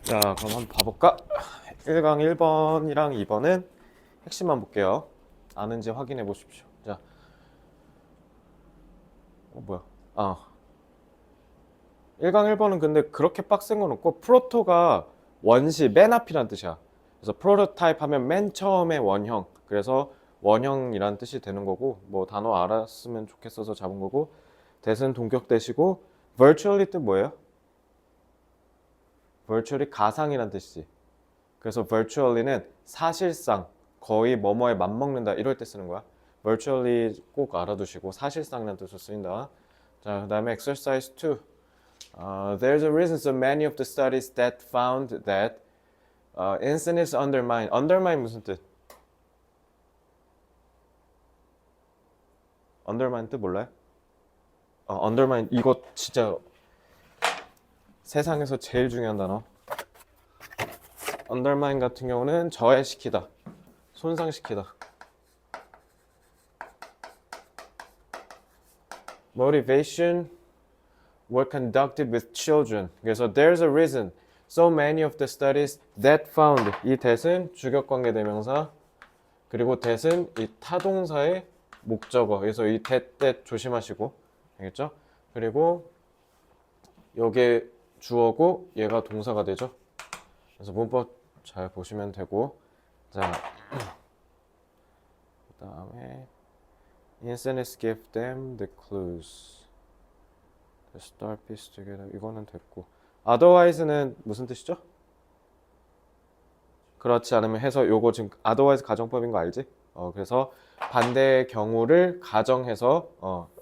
자, 그럼 한번 봐볼까? 1강 1번이랑 2번은 핵심만 볼게요. 아는지 확인해 보십시오. 자, 뭐야? 아, 1강 1번은 근데 그렇게 빡센 건 없고, 프로토가 원시, 맨 앞이란 뜻이야. 그래서 프로토타입 하면 맨 처음에 원형. 그래서 원형이란 뜻이 되는 거고, 뭐 단어 알았으면 좋겠어서 잡은 거고, 대은 동격대시고, virtually 뜻 뭐예요? virtually 가상이란 뜻이지. 그래서 virtually는 사실상 거의 뭐뭐에 맞먹는다 이럴 때 쓰는 거야. virtually 꼭 알아두시고 사실상이라는 뜻으로 쓰인다. 자, 그 다음에 exercise 2. There's a reason so many of the studies that found that instant is undermine. undermine 무슨 뜻? undermine 뜻 몰라요? undermine 이거 진짜 세상에서 제일 중요한 단어. undermine 같은 경우는 저해시키다, 손상시키다. Motivation were conducted with children. 그래서 there's a reason so many of the studies that found. 이 that은 주격관계대명사, 그리고 that은 이 타동사의 목적어. 그래서 이 that 조심하시고, 알겠죠? 그리고 요게 주어고 얘가 동사가 되죠. 그래서 문법 잘 보시면 되고, 자, 그 다음에 Instead give them the clues. The start piece together. 이거는 됐고. Otherwise는 무슨 뜻이죠? 그렇지 않으면 해서 요거 지금 otherwise 가정법인 거 알지? 그래서 반대의 경우를 가정해서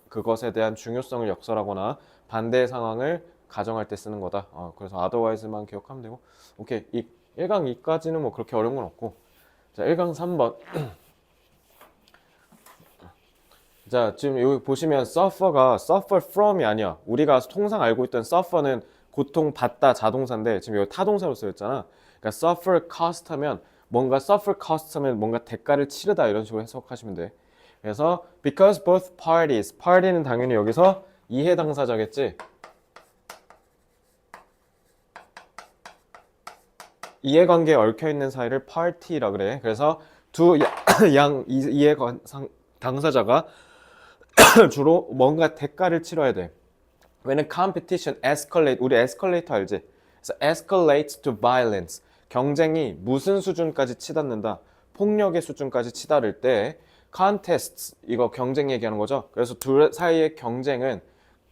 그것에 대한 중요성을 역설하거나 반대의 상황을 가정할 때 쓰는 거다. 그래서 otherwise만 기억하면 되고. 오케이. 1강 2까지는 뭐 그렇게 어려운 건 없고. 자, 1강 3번. 자, 지금 여기 보시면 suffer가 suffer from이 아니야. 우리가 통상 알고 있던 suffer는 고통받다 자동사인데 지금 여기 타동사로 쓰였잖아. 그러니까 suffer cost 하면 뭔가 suffer cost 하면 뭔가 대가를 치르다 이런 식으로 해석하시면 돼. 그래서 because both parties, party는 당연히 여기서 이해 당사자겠지. 이해관계에 얽혀있는 사이를 party라 그래. 그래서 두 양 이해 당사자가 주로 뭔가 대가를 치러야 돼. When a competition escalate, 우리 escalator 알지? 그래서 escalates to violence. 경쟁이 무슨 수준까지 치닫는다? 폭력의 수준까지 치달을 때 contests, 이거 경쟁 얘기하는 거죠. 그래서 둘 사이의 경쟁은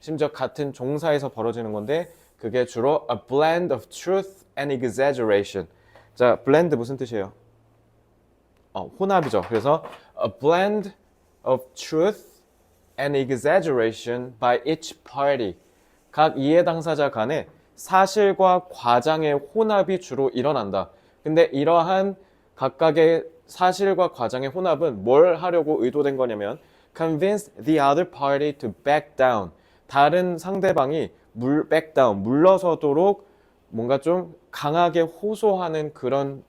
심지어 같은 종사에서 벌어지는 건데 그게 주로 a blend of truth and exaggeration. 자, blend 무슨 뜻이에요? 혼합이죠. 그래서 a blend of truth and exaggeration by each party. 각 이해 당사자 간에 사실과 과장의 혼합이 주로 일어난다. 근데 이러한 각각의 사실과 과장의 혼합은 뭘 하려고 의도된 거냐면 convince the other party to back down. 다른 상대방이 back down, 물러서도록 뭔가 좀 강하게 호소하는 그런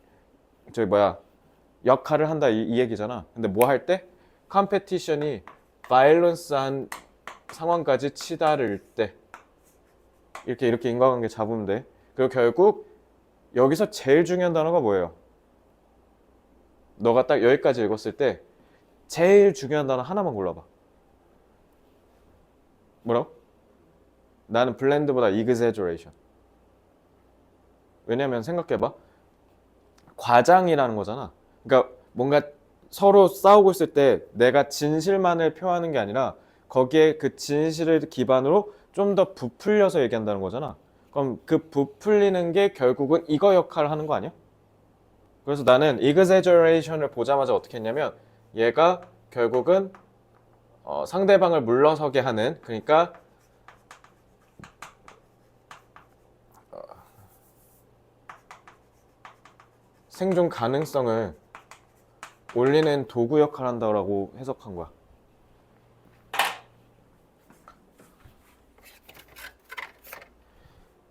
역할을 한다 이 얘기잖아. 근데 뭐 할 때? 컴페티션이 바이런스한 상황까지 치달을 때 이렇게 인과관계 잡으면 돼. 그리고 결국 여기서 제일 중요한 단어가 뭐예요? 너가 딱 여기까지 읽었을 때 제일 중요한 단어 하나만 골라봐. 뭐라고? 나는 블렌드보다 exaggeration. 왜냐면 생각해봐. 과장이라는 거잖아. 그러니까 뭔가 서로 싸우고 있을 때 내가 진실만을 표하는 게 아니라 거기에 그 진실을 기반으로 좀 더 부풀려서 얘기한다는 거잖아. 그럼 그 부풀리는 게 결국은 이거 역할을 하는 거 아니야? 그래서 나는 exaggeration을 보자마자 어떻게 했냐면 얘가 결국은 상대방을 물러서게 하는, 그러니까 생존 가능성을 올리는 도구 역할을 한다고 해석한 거야.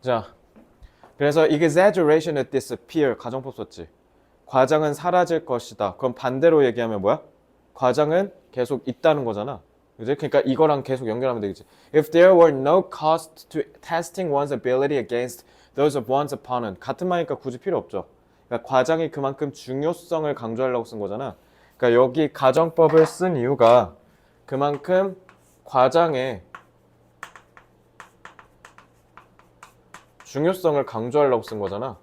자, 그래서 exaggeration은 disappear, 가정법 썼지. 과장은 사라질 것이다. 그럼 반대로 얘기하면 뭐야? 과장은 계속 있다는 거잖아. 그지? 그러니까 이거랑 계속 연결하면 되겠지. If there were no cost to testing one's ability against those of one's opponent. 같은 말이니까 굳이 필요 없죠. 그러니까 과정이 그만큼 중요성을 강조하려고 쓴 거잖아. 그러니까 여기 가정법을 쓴 이유가 그만큼 과장의 중요성을 강조하려고 쓴 거잖아.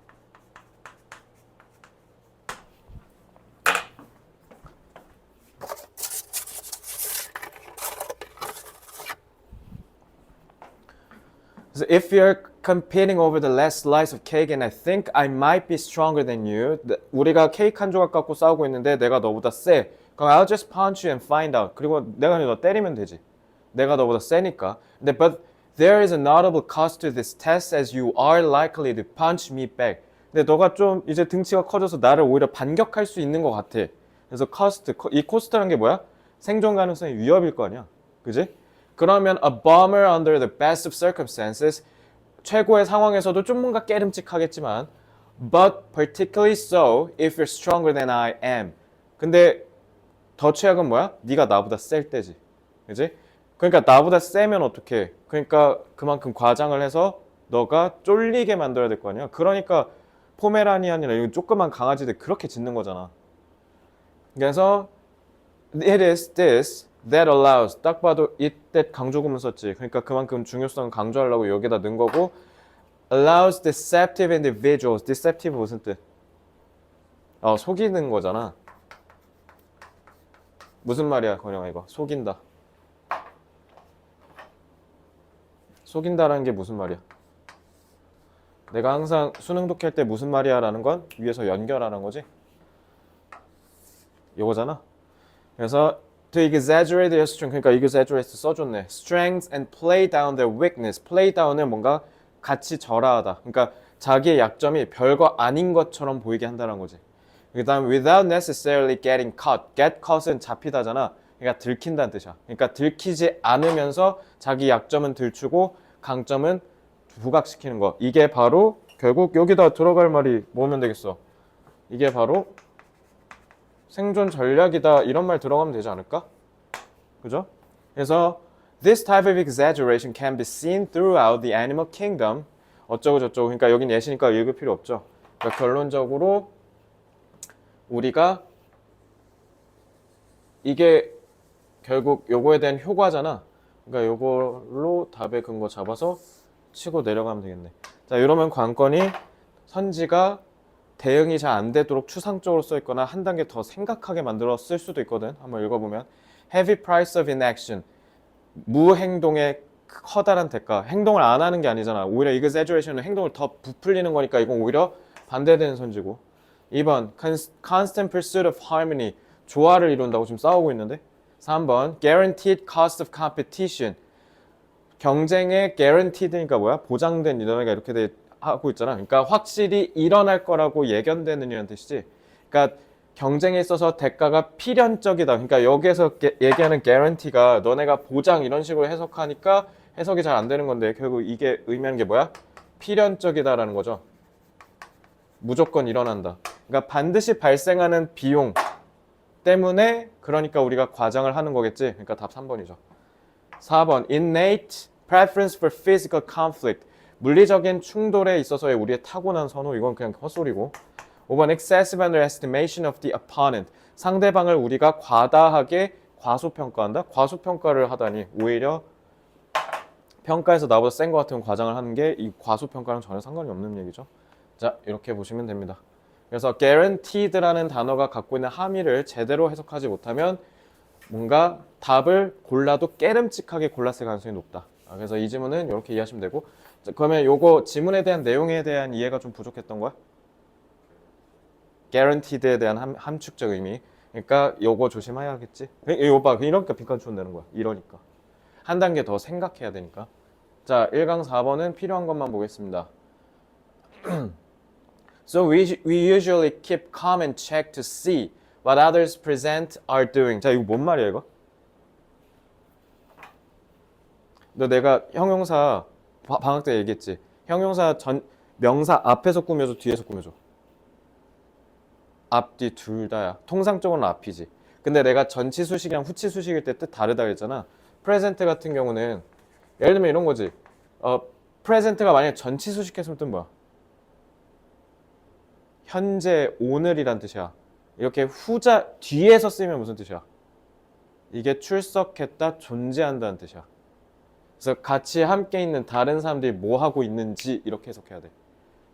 So if you're competing over the last slice of cake and I think I might be stronger than you. 우리가 케이크 한 조각 갖고 싸우고 있는데 내가 너보다 세. 그럼 I'll just punch you and find out. 그리고 내가 너 때리면 되지. 내가 너보다 세니까. 근데 but there is a notable cost to this test as you are likely to punch me back. 근데 너가 좀 이제 등치가 커져서 나를 오히려 반격할 수 있는 것 같아. 그래서 cost, 이 코스트라는 게 뭐야? 생존 가능성이 위협일 거 아니야. 그지? 그러면 a bomber under the best of circumstances 최고의 상황에서도 좀 뭔가 깨름직하겠지만 but particularly so if you're stronger than I am. 근데 더 최악은 뭐야? 네가 나보다 셀 때지. 그지? 그러니까 나보다 세면 어떡해? 그러니까 그만큼 과장을 해서 너가 쫄리게 만들어야 될 거 아니야? 그러니까 포메라니안이나 이런 조그만 강아지들 그렇게 짖는 거잖아. 그래서 it is this that allows 딱 봐도 it that 강조구문 썼지. 그러니까 그만큼 중요성을 강조하려고 여기다 넣은 거고 allows deceptive individuals. deceptive 무슨 뜻? 속이는 거잖아. 무슨 말이야, 건영아 이거? 속인다. 속인다라는 게 무슨 말이야? 내가 항상 수능 독해할 때 무슨 말이야 라는 건 위에서 연결하는 거지. 이거잖아. 그래서 to exaggerate their strength, 그러니까 exaggerate 써줬네. strengths and play down their weakness. play down은 뭔가 같이 절하하다. 그러니까 자기의 약점이 별거 아닌 것처럼 보이게 한다는 거지. 그 다음 without necessarily getting caught. get caught은 잡히다잖아. 그러니까 들킨다는 뜻이야. 그러니까 들키지 않으면서 자기 약점은 들추고 강점은 부각시키는 거. 이게 바로 결국 여기다 들어갈 말이 뭐면 되겠어? 이게 바로 생존 전략이다 이런 말 들어가면 되지 않을까? 그죠? 그래서 this type of exaggeration can be seen throughout the animal kingdom. 어쩌고 저쩌고. 그러니까 여긴 예시니까 읽을 필요 없죠. 그러니까 결론적으로 우리가 이게 결국 요거에 대한 효과잖아. 그러니까 요걸로 답의 근거 잡아서 치고 내려가면 되겠네. 자, 이러면 관건이 선지가 대응이 잘 안 되도록 추상적으로 써 있거나 한 단계 더 생각하게 만들어 쓸 수도 있거든. 한번 읽어보면 heavy price of inaction. 무행동의 커다란 대가. 행동을 안 하는 게 아니잖아. 오히려 exaggeration은 행동을 더 부풀리는 거니까 이건 오히려 반대되는 선지고. 2번 constant pursuit of harmony. 조화를 이룬다고 지금 싸우고 있는데. 3번 guaranteed cost of competition. 경쟁의 guaranteed니까 뭐야? 보장된 이러니까 이렇게 하고 있잖아. 그러니까 확실히 일어날 거라고 예견되는 이런 뜻이지. 그러니까 경쟁에 있어서 대가가 필연적이다. 그러니까 여기에서 얘기하는 guarantee가 너네가 보장 이런 식으로 해석하니까 해석이 잘 안 되는 건데 결국 이게 의미하는 게 뭐야? 필연적이다라는 거죠. 무조건 일어난다. 그러니까 반드시 발생하는 비용 때문에 그러니까 우리가 과장을 하는 거겠지. 그러니까 답 3번이죠. 4번 innate preference for physical conflict. 물리적인 충돌에 있어서의 우리의 타고난 선호. 이건 그냥 헛소리고. 5번 excessive underestimation of the opponent. 상대방을 우리가 과다하게 과소평가한다? 과소평가를 하다니 오히려 평가에서 나보다 센 것 같은 과장을 하는 게 이 과소평가랑 전혀 상관이 없는 얘기죠. 자, 이렇게 보시면 됩니다. 그래서 guaranteed라는 단어가 갖고 있는 함의를 제대로 해석하지 못하면 뭔가 답을 골라도 깨름직하게 골랐을 가능성이 높다. 그래서 이 지문은 이렇게 이해하시면 되고. 자, 그러면 요거 지문에 대한 내용에 대한 이해가 좀 부족했던 거야? guaranteed에 대한 함축적 의미. 그러니까 요거 조심해야겠지. 이거 봐. 이러니까 빈칸 되는 거야. 이러니까. 한 단계 더 생각해야 되니까. 자, 1강 4번은 필요한 것만 보겠습니다. So we usually keep calm and check to see what others present are doing. 자, 이거 뭔 말이야, 이거? 너 내가 형용사 방학 때 얘기했지. 형용사 명사 앞에서 꾸며줘, 뒤에서 꾸며줘. 앞뒤 둘 다야. 통상적으로는 앞이지. 근데 내가 전치 수식이랑 후치 수식일 때 뜻 다르다 그랬잖아. present 같은 경우는 예를 들면 이런 거지. present가 만약에 전치 수식했으면 뜻 뭐야? 현재, 오늘이란 뜻이야. 이렇게 후자 뒤에서 쓰면 무슨 뜻이야? 이게 출석했다, 존재한다는 뜻이야. 그래서 같이 함께 있는 다른 사람들이 뭐 하고 있는지 이렇게 해석해야 돼.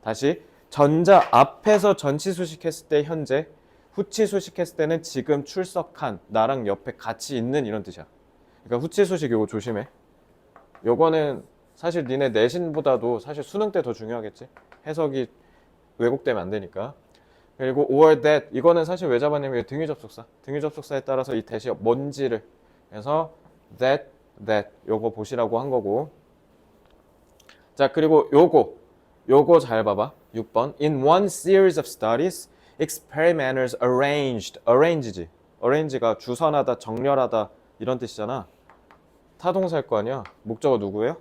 다시 전자 앞에서 전치 수식했을 때 현재, 후치 수식했을 때는 지금 출석한, 나랑 옆에 같이 있는 이런 뜻이야. 그러니까 후치 수식 이거 조심해. 요거는 사실 니네 내신보다도 사실 수능 때 더 중요하겠지. 해석이 왜곡되면 안 되니까. 그리고 or that 이거는 사실 왜 잡았냐면 등위 접속사. 등위 접속사에 따라서 이 대시 뭔지를 해서 that 요거 보시라고 한 거고. 자, 그리고 요거 잘 봐봐. 6번. In one series of studies, experimenters arrange지. arrange가 주선하다, 정렬하다 이런 뜻이잖아. 타동사일 거 아니야. 목적어 누구예요?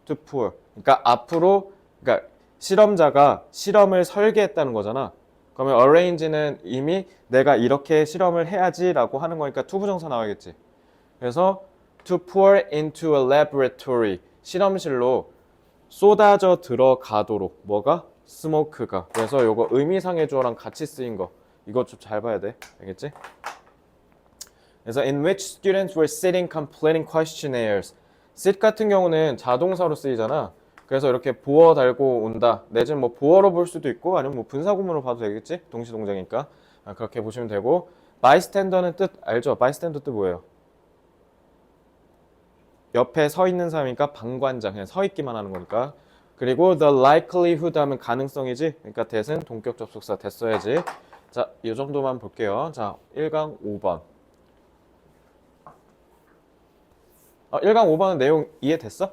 to pour. 그러니까 앞으로 그러니까 실험자가 실험을 설계했다는 거잖아. 그러면 arrange는 이미 내가 이렇게 실험을 해야지라고 하는 거니까 to 부정사 나와야겠지. 그래서 to pour into a laboratory. 실험실로 쏟아져 들어가도록. 뭐가? 스모크가. 그래서 요거 의미상의 주어랑 같이 쓰인 거. 이거 좀 잘 봐야 돼. 알겠지? 그래서 in which students were sitting completing questionnaires. sit 같은 경우는 자동사로 쓰이잖아. 그래서 이렇게 보어 달고 온다. 내지는 뭐 보어로 볼 수도 있고 아니면 뭐 분사구문으로 봐도 되겠지? 동시동작이니까. 그렇게 보시면 되고. bystander는 뜻 알죠? bystander 뜻 뭐예요? 옆에 서 있는 사람이니까 방관자. 그냥 서 있기만 하는 거니까. 그리고 the likelihood 하면 가능성이지. 그러니까 that은 동격 접속사 됐어야지. 자, 이 정도만 볼게요. 자, 1강 5번. 1강 5번은 내용 이해됐어?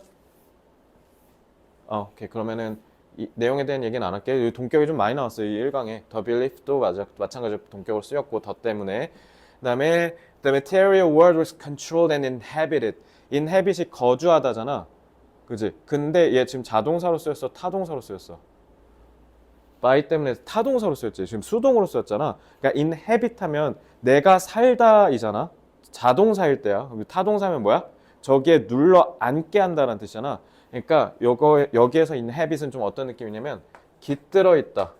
오케이. 그러면은 이 내용에 대한 얘기는 안 할게. 요 동격이 좀 많이 나왔어요. 이 1강에. The belief도 마찬가지로 동격으로 쓰였고 더 때문에. 그다음에 the material world was controlled and inhabited. inhabit이 거주하다잖아. 그지? 근데 얘 지금 자동사로 쓰였어? 타동사로 쓰였어? by 때문에 타동사로 쓰였지. 지금 수동으로 쓰였잖아. 그러니까 inhabit 하면 내가 살다이잖아. 자동사일 때야. 타동사면 뭐야? 저기에 눌러 앉게 한다는 뜻이잖아. 그러니까 여기에서 inhabit은 좀 어떤 느낌이냐면 깃들어 있다.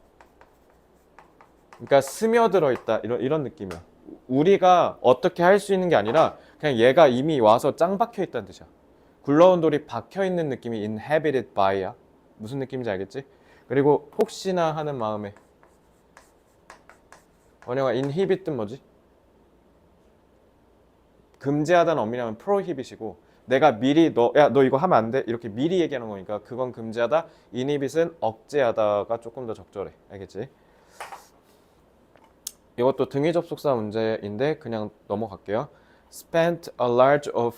그러니까 스며들어 있다. 이런 느낌이야. 우리가 어떻게 할 수 있는 게 아니라 그냥 얘가 이미 와서 짱 박혀 있다는 뜻이야. 굴러온 돌이 박혀 있는 느낌이 inhabited by야. 무슨 느낌인지 알겠지? 그리고 혹시나 하는 마음에 원영아 inhibit 뜻 뭐지? 금지하다는 엄밀하면 prohibit이고 내가 미리 너 이거 하면 안 돼? 이렇게 미리 얘기하는 거니까 그건 금지하다. inhibit은 억제하다가 조금 더 적절해. 알겠지? 이것도 등위 접속사 문제인데 그냥 넘어갈게요. spent a large of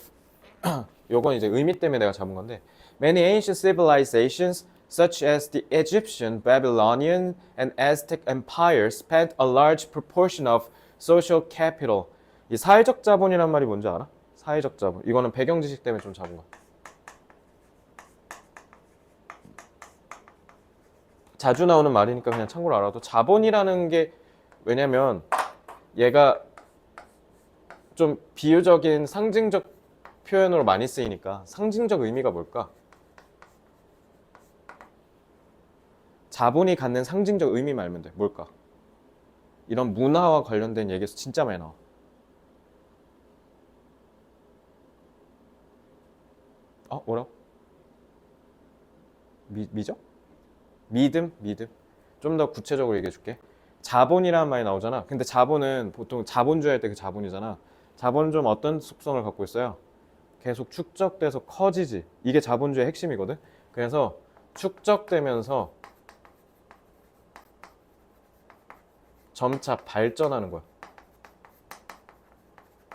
요건 이제 의미 때문에 내가 잡은 건데 many ancient civilizations such as the Egyptian, Babylonian, and Aztec empires spent a large proportion of social capital. 이 사회적 자본이란 말이 뭔지 알아? 사회적 자본. 이거는 배경 지식 때문에 좀 잡은 거. 자주 나오는 말이니까 그냥 참고로 알아도 자본이라는 게 왜냐면 얘가 좀 비유적인 상징적 표현으로 많이 쓰이니까 상징적 의미가 뭘까? 자본이 갖는 상징적 의미만 알면 돼. 뭘까? 이런 문화와 관련된 얘기에서 진짜 많이 나와. 뭐라고? 미적? 믿음? 좀 더 구체적으로 얘기해 줄게. 자본이라는 말이 나오잖아. 근데 자본은 보통 자본주의 할 때 그 자본이잖아. 자본은 좀 어떤 속성을 갖고 있어요? 계속 축적돼서 커지지. 이게 자본주의 핵심이거든. 그래서 축적되면서 점차 발전하는 거야.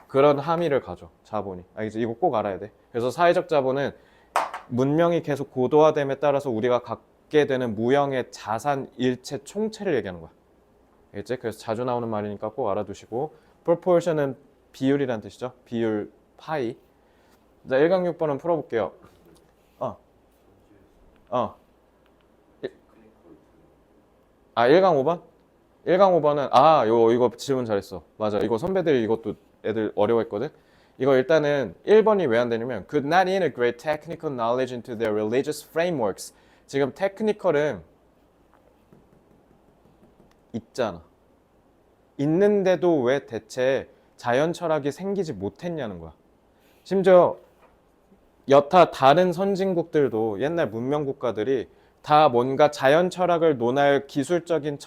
그런 함의를 가져, 자본이. 알겠지? 이거 꼭 알아야 돼. 그래서 사회적 자본은 문명이 계속 고도화됨에 따라서 우리가 갖게 되는 무형의 자산 일체 총체를 얘기하는 거야. 알겠지? 그래서 자주 나오는 말이니까 꼭 알아두시고 proportion은 비율이란 뜻이죠. 비율, 파이. 자, 1강 6번은 풀어볼게요. 1강 5번? 1강 5번은 이거 질문 잘했어. 맞아. 이거 선배들이 이것도 애들 어려워했거든. 이거 일단은 1번이 왜 안 되냐면 could not integrate technical knowledge into their religious frameworks. 지금 테크니컬은 있잖아. 있는데도 왜 대체 자연 철학이 생기지 못했냐는 거야. 심지어 여타 다른 선진국들도 옛날 문명 국가들이 다 뭔가 자연 철학을 논할 기술적인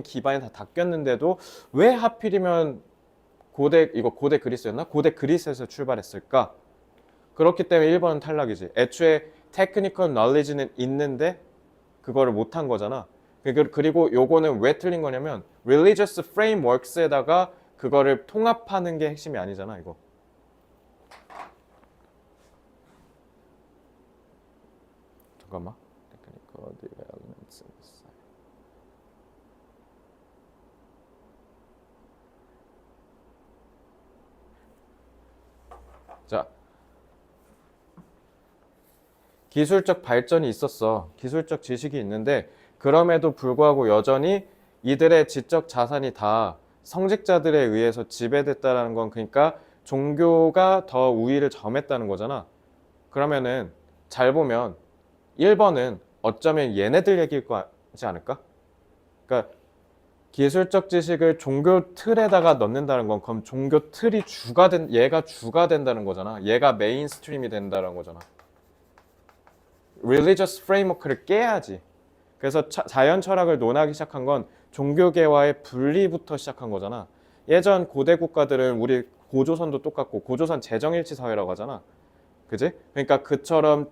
기반이 다 닦였는데도 왜 하필이면 고대 그리스였나? 고대 그리스에서 출발했을까? 그렇기 때문에 1번은 탈락이지. 애초에 테크니컬 널리지는 있는데 그거를 못한 거잖아. 그리고 요거는 왜 틀린 거냐면 religious frameworks에다가 그거를 통합하는 게 핵심이 아니잖아, 이거. 잠깐만. technical developments. 자, 기술적 발전이 있었어. 기술적 지식이 있는데 그럼에도 불구하고 여전히 이들의 지적 자산이 다 성직자들에 의해서 지배됐다는 건 그러니까 종교가 더 우위를 점했다는 거잖아. 그러면은 잘 보면 1번은 어쩌면 얘네들 얘기일 거지 않을까? 그러니까 기술적 지식을 종교 틀에다가 넣는다는 건 그럼 종교 틀이 얘가 주가 된다는 거잖아. 얘가 메인스트림이 된다는 거잖아. religious framework를 깨야지. 그래서 자연 철학을 논하기 시작한 건 종교계와의 분리부터 시작한 거잖아. 예전 고대 국가들은 우리 고조선도 똑같고 고조선 재정일치 사회라고 하잖아. 그지? 그러니까 그처럼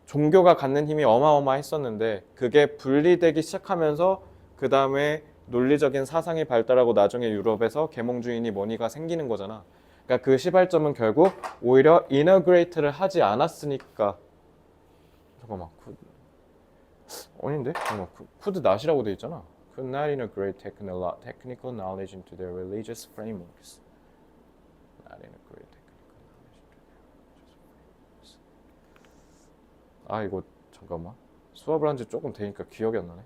종교가 갖는 힘이 어마어마했었는데 그게 분리되기 시작하면서 그 다음에 논리적인 사상이 발달하고 나중에 유럽에서 계몽주의니 뭐니가 생기는 거잖아. 그러니까 그 시발점은 결국 오히려 인터그레이트를 하지 않았으니까. 잠깐만. 아닌데? 잠깐만. could not이라고 돼 있잖아. could not integrate technical knowledge into their religious frameworks. not integrate technical knowledge into their religious frameworks. 아, 이거 잠깐만. 수업을 한 지 조금 되니까 기억이 안 나네.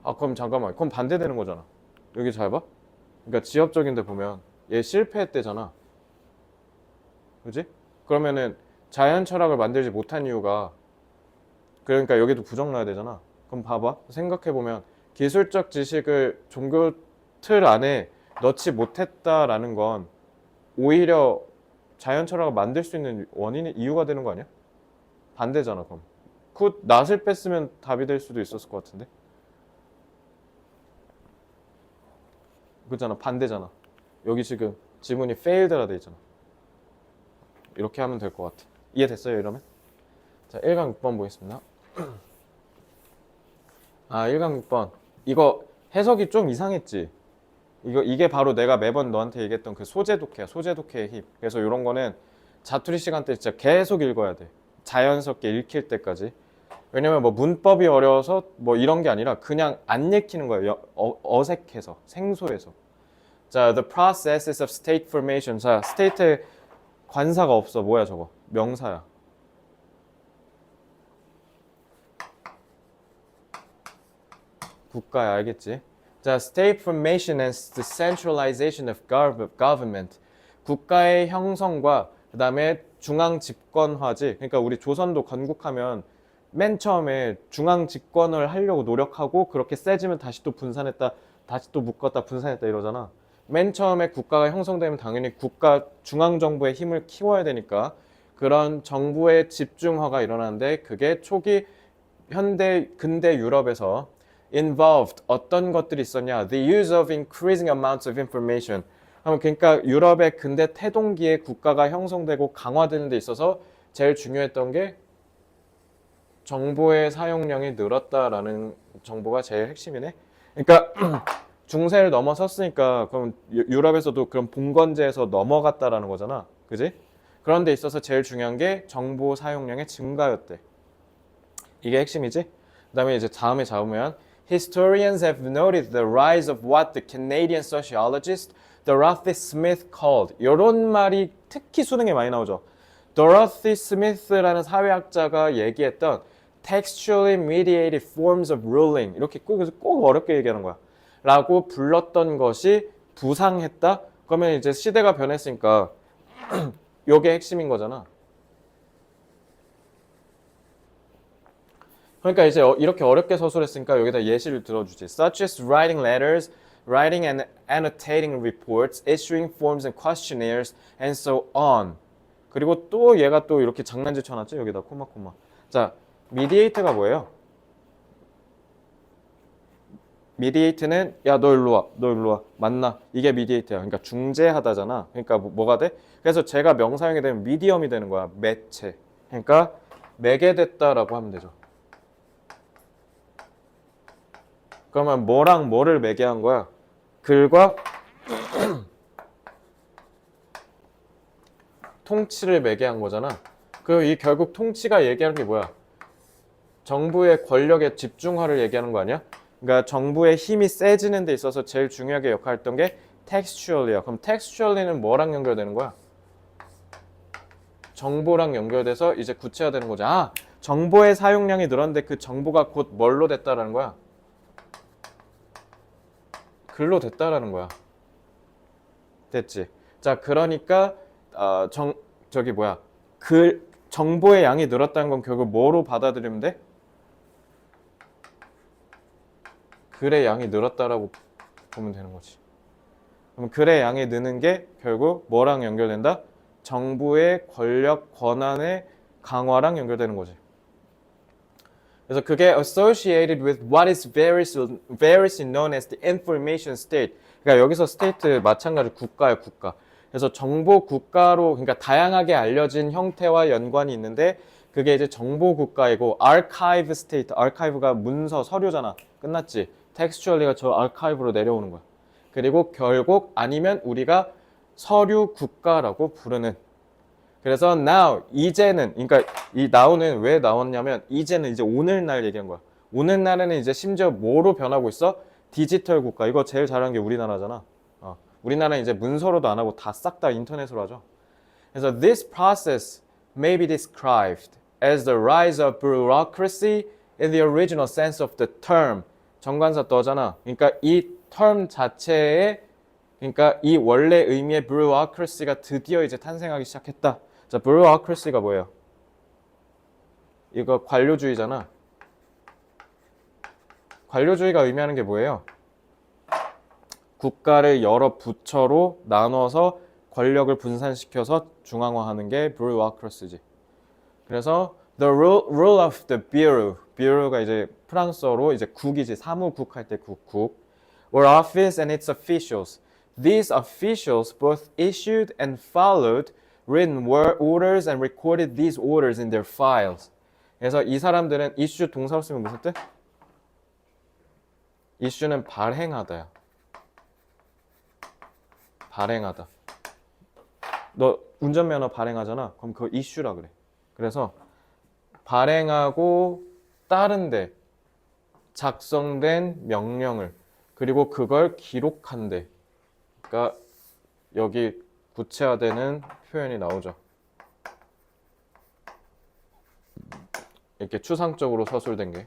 아, 그럼 잠깐만. 그럼 반대되는 거잖아. 여기 잘 봐. 그러니까 지엽적인데 보면 얘 실패했대잖아. 그지? 그러면은 자연 철학을 만들지 못한 이유가 그러니까 여기도 부정 넣어야 되잖아. 그럼 봐봐. 생각해보면 기술적 지식을 종교 틀 안에 넣지 못했다라는 건 오히려 자연 철학을 만들 수 있는 이유가 되는 거 아니야? 반대잖아, 그럼. 그 낫을 뺐으면 답이 될 수도 있었을 것 같은데. 그잖아, 반대잖아. 여기 지금 지문이 failed라 돼 있잖아. 이렇게 하면 될 것 같아. 이해됐어요, 이러면? 자, 1강 6번 보겠습니다. 아, 1강 6번. 이거 해석이 좀 이상했지? 이게 바로 내가 매번 너한테 얘기했던 그 소재 독해야. 소재 독해의 힘. 그래서 이런 거는 자투리 시간 때 진짜 계속 읽어야 돼. 자연스럽게 읽힐 때까지. 왜냐면 뭐 문법이 어려워서 뭐 이런 게 아니라 그냥 안 읽히는 거예요. 어색해서, 생소해서. 자, the processes of state formation. 자, state에 관사가 없어. 뭐야 저거? 명사야. 국가야, 알겠지? 자, state formation and the centralization of government. 국가의 형성과 그 다음에 중앙 집권화지. 그러니까 우리 조선도 건국하면 맨 처음에 중앙 집권을 하려고 노력하고 그렇게 세지면 다시 또 분산했다, 다시 또 묶었다, 분산했다 이러잖아. 맨 처음에 국가가 형성되면 당연히 국가 중앙정부의 힘을 키워야 되니까 그런 정부의 집중화가 일어나는데 그게 초기 근대 유럽에서 involved 어떤 것들이 있었냐? The use of increasing amounts of information. 그러니까 유럽의 근대 태동기에 국가가 형성되고 강화되는 데 있어서 제일 중요했던 게 정보의 사용량이 늘었다라는 정보가 제일 핵심이네. 그러니까 중세를 넘어섰으니까 그럼 유럽에서도 그런 봉건제에서 넘어갔다라는 거잖아. 그지? 그런 데 있어서 제일 중요한 게 정보 사용량의 증가였대. 이게 핵심이지? 그 다음에 이제 다음에 잡으면 Historians have noted the rise of what the Canadian sociologist Dorothy Smith called. 이런 말이 특히 수능에 많이 나오죠. Dorothy Smith라는 사회학자가 얘기했던 textually mediated forms of ruling. 이렇게 꼭 어렵게 얘기하는 거야. 라고 불렀던 것이 부상했다? 그러면 이제 시대가 변했으니까 요게 핵심인 거잖아. 그러니까 이제 이렇게 어렵게 서술했으니까 여기다 예시를 들어주지. Such as writing letters, writing and annotating reports, issuing forms and questionnaires, and so on. 그리고 또 얘가 또 이렇게 장난질 쳐놨지? 여기다 코마. 자, mediate가 뭐예요? mediate는 야, 너 일로 와. 만나. 이게 mediate야. 그러니까 중재하다잖아. 그러니까 뭐가 돼? 그래서 제가 명사형이 되면 미디엄이 되는 거야. 매체. 그러니까 매개됐다라고 하면 되죠. 그러면 뭐랑 뭐를 매개한 거야? 글과 통치를 매개한 거잖아. 그리고 이 결국 통치가 얘기하는 게 뭐야? 정부의 권력의 집중화를 얘기하는 거 아니야? 그러니까 정부의 힘이 세지는 데 있어서 제일 중요하게 역할했던 게 textually야. 그럼 textually는 뭐랑 연결되는 거야? 정보랑 연결돼서 이제 구체화되는 거지. 아, 정보의 사용량이 늘었는데 그 정보가 곧 뭘로 됐다라는 거야? 글로 됐다라는 거야. 됐지? 자, 그러니까 정보의 양이 늘었다는 건 결국 뭐로 받아들이면 돼? 글의 양이 늘었다라고 보면 되는 거지. 그럼 글의 양이 느는 게 결국 뭐랑 연결된다? 정부의 권력, 권한의 강화랑 연결되는 거지. 그래서 그게 associated with what is variously known as the information state. 그러니까 여기서 state 마찬가지 국가야, 국가. 그래서 정보 국가로, 그러니까 다양하게 알려진 형태와 연관이 있는데 그게 이제 정보 국가이고 archive state, archive가 문서, 서류잖아. 끝났지. textually가 저 archive로 내려오는 거야. 그리고 결국 아니면 우리가 서류 국가라고 부르는. 그래서 now, 이제는, 그러니까 이 now는 왜 나왔냐면 이제는 이제 오늘날 얘기한 거야. 오늘날에는 이제 심지어 뭐로 변하고 있어? 디지털 국가. 이거 제일 잘하는 게 우리나라잖아. 우리나라는 이제 문서로도 안 하고 다 싹 다 인터넷으로 하죠. 그래서 this process may be described as the rise of bureaucracy in the original sense of the term. 정관사 떠잖아. 그러니까 이 term 자체에, 그러니까 이 원래 의미의 bureaucracy가 드디어 이제 탄생하기 시작했다. 자, bureaucracy가 뭐예요? 이거 관료주의잖아. 관료주의가 의미하는 게 뭐예요? 국가를 여러 부처로 나눠서 권력을 분산시켜서 중앙화하는 게 bureaucracy지. 그래서 the rule of the bureau, bureau가 이제 프랑스어로 이제 국이지, 사무국 할 때 국, or office and its officials. These officials both issued and followed written orders and recorded these orders in their files. 그래서 이 사람들은 issue 동사로 쓰면 무슨 뜻? issue는 발행하다야. 발행하다. 너 운전면허 발행하잖아. 그럼 그거 issue라 그래. 그래서 발행하고 따른데 작성된 명령을 그리고 그걸 기록한대. 그러니까 여기 구체화되는 표현이 나오죠. 이렇게 추상적으로 서술된 게.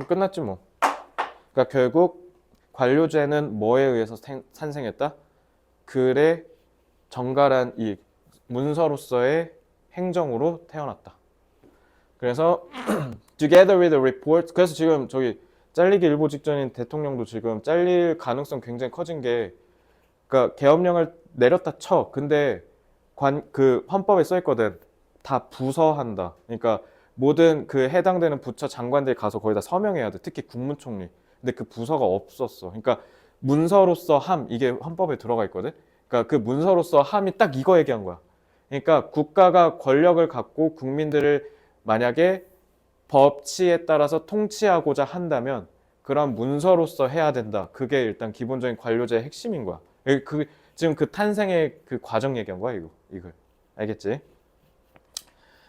끝났지 뭐. 그러니까 결국 관료제는 뭐에 의해서 탄생했다? 글의 정갈한 이 문서로서의 행정으로 태어났다. 그래서 together with the report. 그래서 지금 저기 잘리기 일보 직전인 대통령도 지금 잘릴 가능성 굉장히 커진 게, 그러니까 계엄령을 내렸다 쳐. 근데 그 헌법에 써 있거든. 다 부서한다. 그러니까 모든 그 해당되는 부처 장관들이 가서 거기다 서명해야 돼. 특히 국무총리. 근데 그 부서가 없었어. 그러니까 문서로서 함, 이게 헌법에 들어가 있거든. 그러니까 그 문서로서 함이 딱 이거 얘기한 거야. 그러니까 국가가 권력을 갖고 국민들을 만약에 법치에 따라서 통치하고자 한다면 그런 문서로서 해야 된다. 그게 일단 기본적인 관료제의 핵심인 거야. 지금 그 탄생의 그 과정 얘기한 거야, 이걸. 알겠지?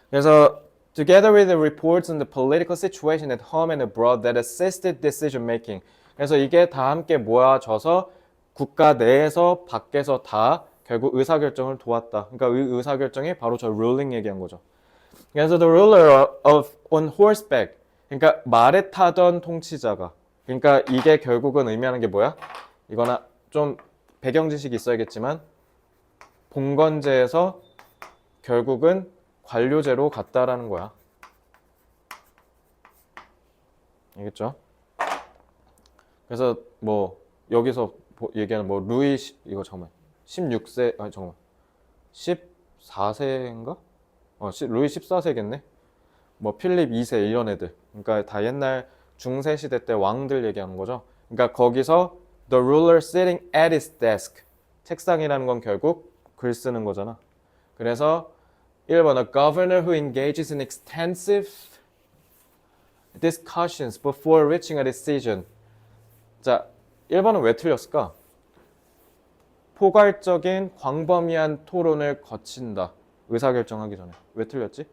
그래서 Together with the reports on the political situation at home and abroad that assisted decision making. 그래서 이게 다 함께 모아져서 국가 내에서 밖에서 다 결국 의사결정을 도왔다. 그러니까 의사결정이 바로 저 ruling 얘기한 거죠. 그래서 the ruler on horseback. 그러니까 말에 타던 통치자가. 그러니까 이게 결국은 의미하는 게 뭐야? 이거나 좀 배경 지식이 있어야겠지만 봉건제에서 결국은 관료제로 갔다라는 거야. 알겠죠? 그래서 뭐 여기서 얘기하는 뭐 루이 이거 잠깐만 16세 아니 잠깐만 14세인가? 루이 14세겠네. 뭐 필립 2세 이런 애들. 그러니까 다 옛날 중세 시대 때 왕들 얘기하는 거죠. 그러니까 거기서 the ruler sitting at his desk. 책상이라는 건 결국 글 쓰는 거잖아. 그래서 1번 a governor who engages in extensive discussions before reaching a decision. 자, 1번은 왜 틀렸을까? 포괄적인 광범위한 토론을 거친다. 의사결정하기 전에. 왜 틀렸지?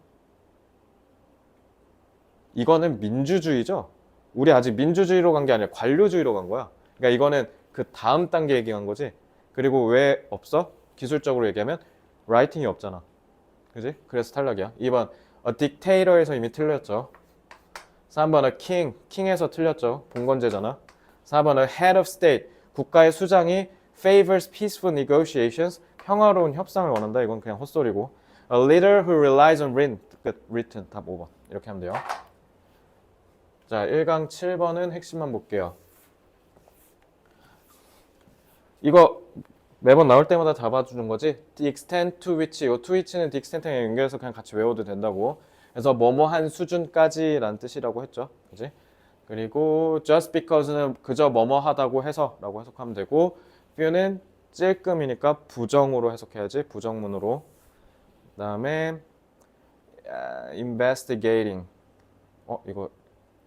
이거는 민주주의죠. 우리 아직 민주주의로 간 게 아니라 관료주의로 간 거야. 그러니까 이거는 그 다음 단계 얘기한 거지. 그리고 왜 없어? 기술적으로 얘기하면 라이팅이 없잖아. 그지? 그래서 탈락이야. 2번 a dictator에서 이미 틀렸죠. 3번 a king, king에서 틀렸죠. 봉건제잖아. 4번 a head of state, 국가의 수장이 favors peaceful negotiations, 평화로운 협상을 원한다. 이건 그냥 헛소리고. A leader who relies on written, 답 5번. 이렇게 하면 돼요. 자, 1강 7번은 핵심만 볼게요. 이거 매번 나올 때마다 잡아주는 거지. The extent to which, 이 to which는 the extent에 연결해서 그냥 같이 외워도 된다고. 그래서 뭐뭐한 수준까지 라는 뜻이라고 했죠. 그지? 그리고 just because는 그저 뭐뭐하다고 해서 라고 해석하면 되고, few는 찔끔이니까 부정으로 해석해야지. 부정문으로. 그 다음에 investigating. 이거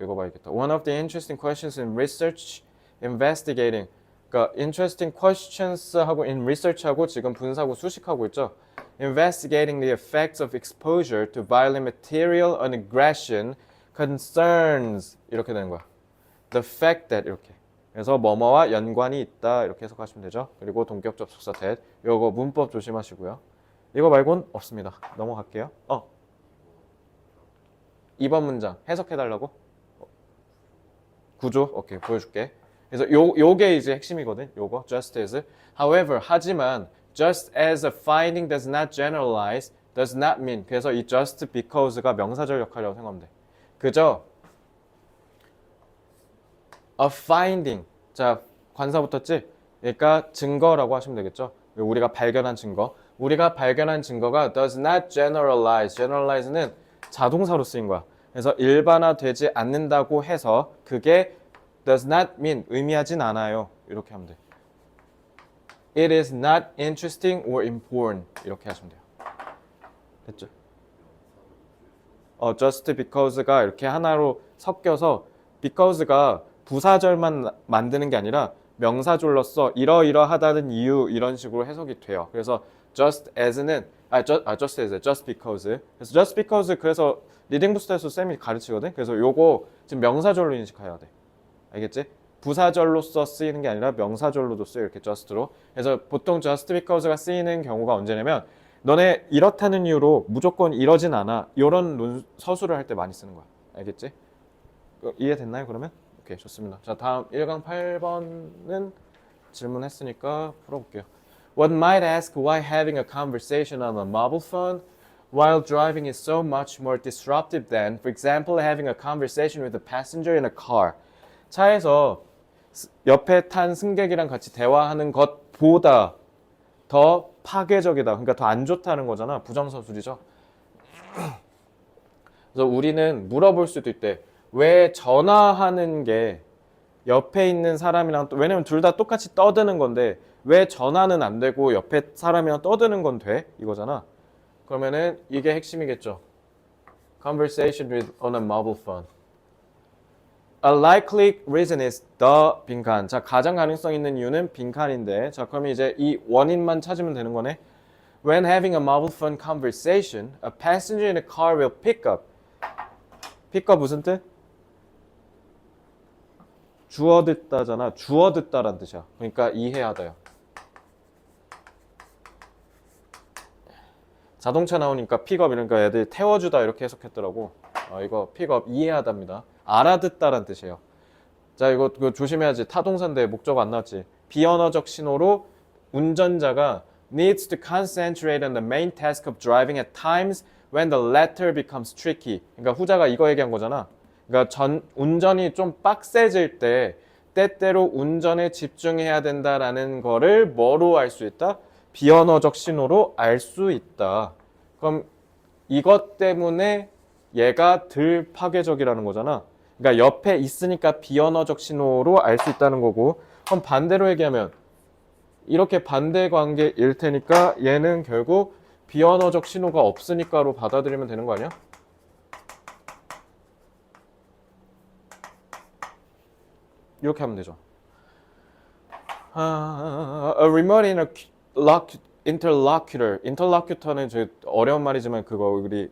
읽어봐야겠다. One of the interesting questions in research, investigating. 그러니까 interesting questions 하고 in research하고 지금 분사하고 수식하고 있죠. Investigating the effects of exposure to violent material on aggression concerns 이렇게 되는 거야. The fact that 이렇게. 그래서 뭐뭐와 연관이 있다 이렇게 해석하시면 되죠. 그리고 동격 접속사 that. 요거 문법 조심하시고요. 이거 말고는 없습니다. 넘어갈게요. 2번 문장 해석해달라고? 구조? 오케이, 보여줄게. 그래서 요게 이제 핵심이거든. 요거 just as. However, 하지만 just as a finding does not generalize, does not mean. 그래서 이 just because가 명사절 역할이라고 생각하면 돼. 그죠? A finding. 자, 관사 붙었지? 그러니까 증거라고 하시면 되겠죠. 우리가 발견한 증거. 우리가 발견한 증거가 does not generalize. generalize는 자동사로 쓰인 거야. 그래서 일반화되지 않는다고 해서 그게 does not mean 의미하진 않아요. 이렇게 하면 돼. It is not interesting or important. 이렇게 하시면 돼요. 됐죠? just because가 이렇게 하나로 섞여서 because가 부사절만 만드는 게 아니라 명사절로서 이러이러하다는 이유 이런 식으로 해석이 돼요. 그래서 just as는 just as, just because. 그래서 just because 그래서 리딩 부스터에서 쌤이 가르치거든. 그래서 요거 지금 명사절로 인식해야 돼. 알겠지? 부사절로서 쓰이는 게 아니라 명사절로도 쓰여 이렇게 just로. 그래서 보통 just because가 쓰이는 경우가 언제냐면 너네 이렇다는 이유로 무조건 이러진 않아. 이런 서술을 할 때 많이 쓰는 거야. 알겠지? 이해됐나요 그러면? 오케이, 좋습니다. 자, 다음 1강 8번은 질문했으니까 풀어볼게요. One might ask why having a conversation on a mobile phone while driving is so much more disruptive than, for example, having a conversation with a passenger in a car. 차에서 옆에 탄 승객이랑 같이 대화하는 것보다 더 파괴적이다. 그러니까 더 안 좋다는 거잖아. 부정서술이죠. 그래서 우리는 물어볼 수도 있대. 왜 전화하는 게 옆에 있는 사람이랑 왜냐면 둘 다 똑같이 떠드는 건데 왜 전화는 안 되고 옆에 사람이랑 떠드는 건 돼? 이거잖아. 그러면은 이게 핵심이겠죠. Conversation with on a mobile phone. A likely reason is the 빈칸. 자, 가장 가능성 있는 이유는 빈칸인데, 자, 그러면 이제 이 원인만 찾으면 되는 거네. When having a mobile phone conversation, a passenger in a car will pick up. pick업 무슨 뜻? 주어 듣다잖아. 주어 듣다란 뜻이야. 그러니까 이해하다요. 자동차 나오니까 픽업 이러니까 애들 태워주다 이렇게 해석했더라고. 이거 픽업 이해하답니다. 알아듣다란 뜻이에요. 자, 이거 조심해야지. 타동사인데 목적 안 나왔지. 비언어적 신호로 운전자가 needs to concentrate on the main task of driving at times when the latter becomes tricky. 그러니까 후자가 이거 얘기한 거잖아. 그러니까 운전이 좀 빡세질 때 때때로 운전에 집중해야 된다라는 거를 뭐로 알 수 있다? 비언어적 신호로 알 수 있다. 그럼 이것 때문에 얘가 덜 파괴적이라는 거잖아. 그러니까 옆에 있으니까 비언어적 신호로 알 수 있다는 거고, 그럼 반대로 얘기하면 이렇게 반대 관계일 테니까 얘는 결국 비언어적 신호가 없으니까로 받아들이면 되는 거 아니야? 이렇게 하면 되죠. A remote interlocutor. interlocutor는 저 어려운 말이지만 그거 우리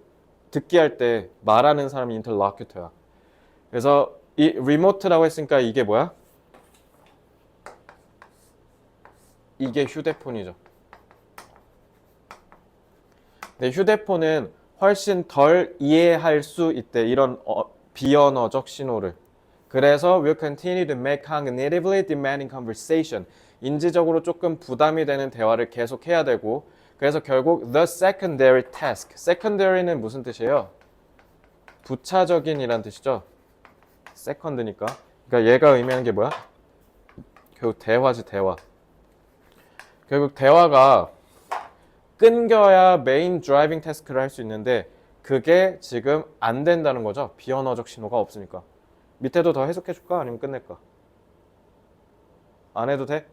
듣기 할 때 말하는 사람이 interlocutor야. 그래서 이 remote라고 했으니까 이게 뭐야? 이게 휴대폰이죠. 근데 휴대폰은 훨씬 덜 이해할 수 있대. 이런 비언어적 신호를. 그래서 we'll continue to make cognitively demanding conversation. 인지적으로 조금 부담이 되는 대화를 계속 해야 되고, 그래서 결국 the secondary task. secondary는 무슨 뜻이에요? 부차적인이란 뜻이죠. second니까. 그러니까 얘가 의미하는 게 뭐야? 결국 대화지, 대화. 결국 대화가 끊겨야 메인 드라이빙 태스크를 할 수 있는데 그게 지금 안 된다는 거죠. 비언어적 신호가 없으니까. 밑에도 더 해석해 줄까? 아니면 끝낼까? 안 해도 돼?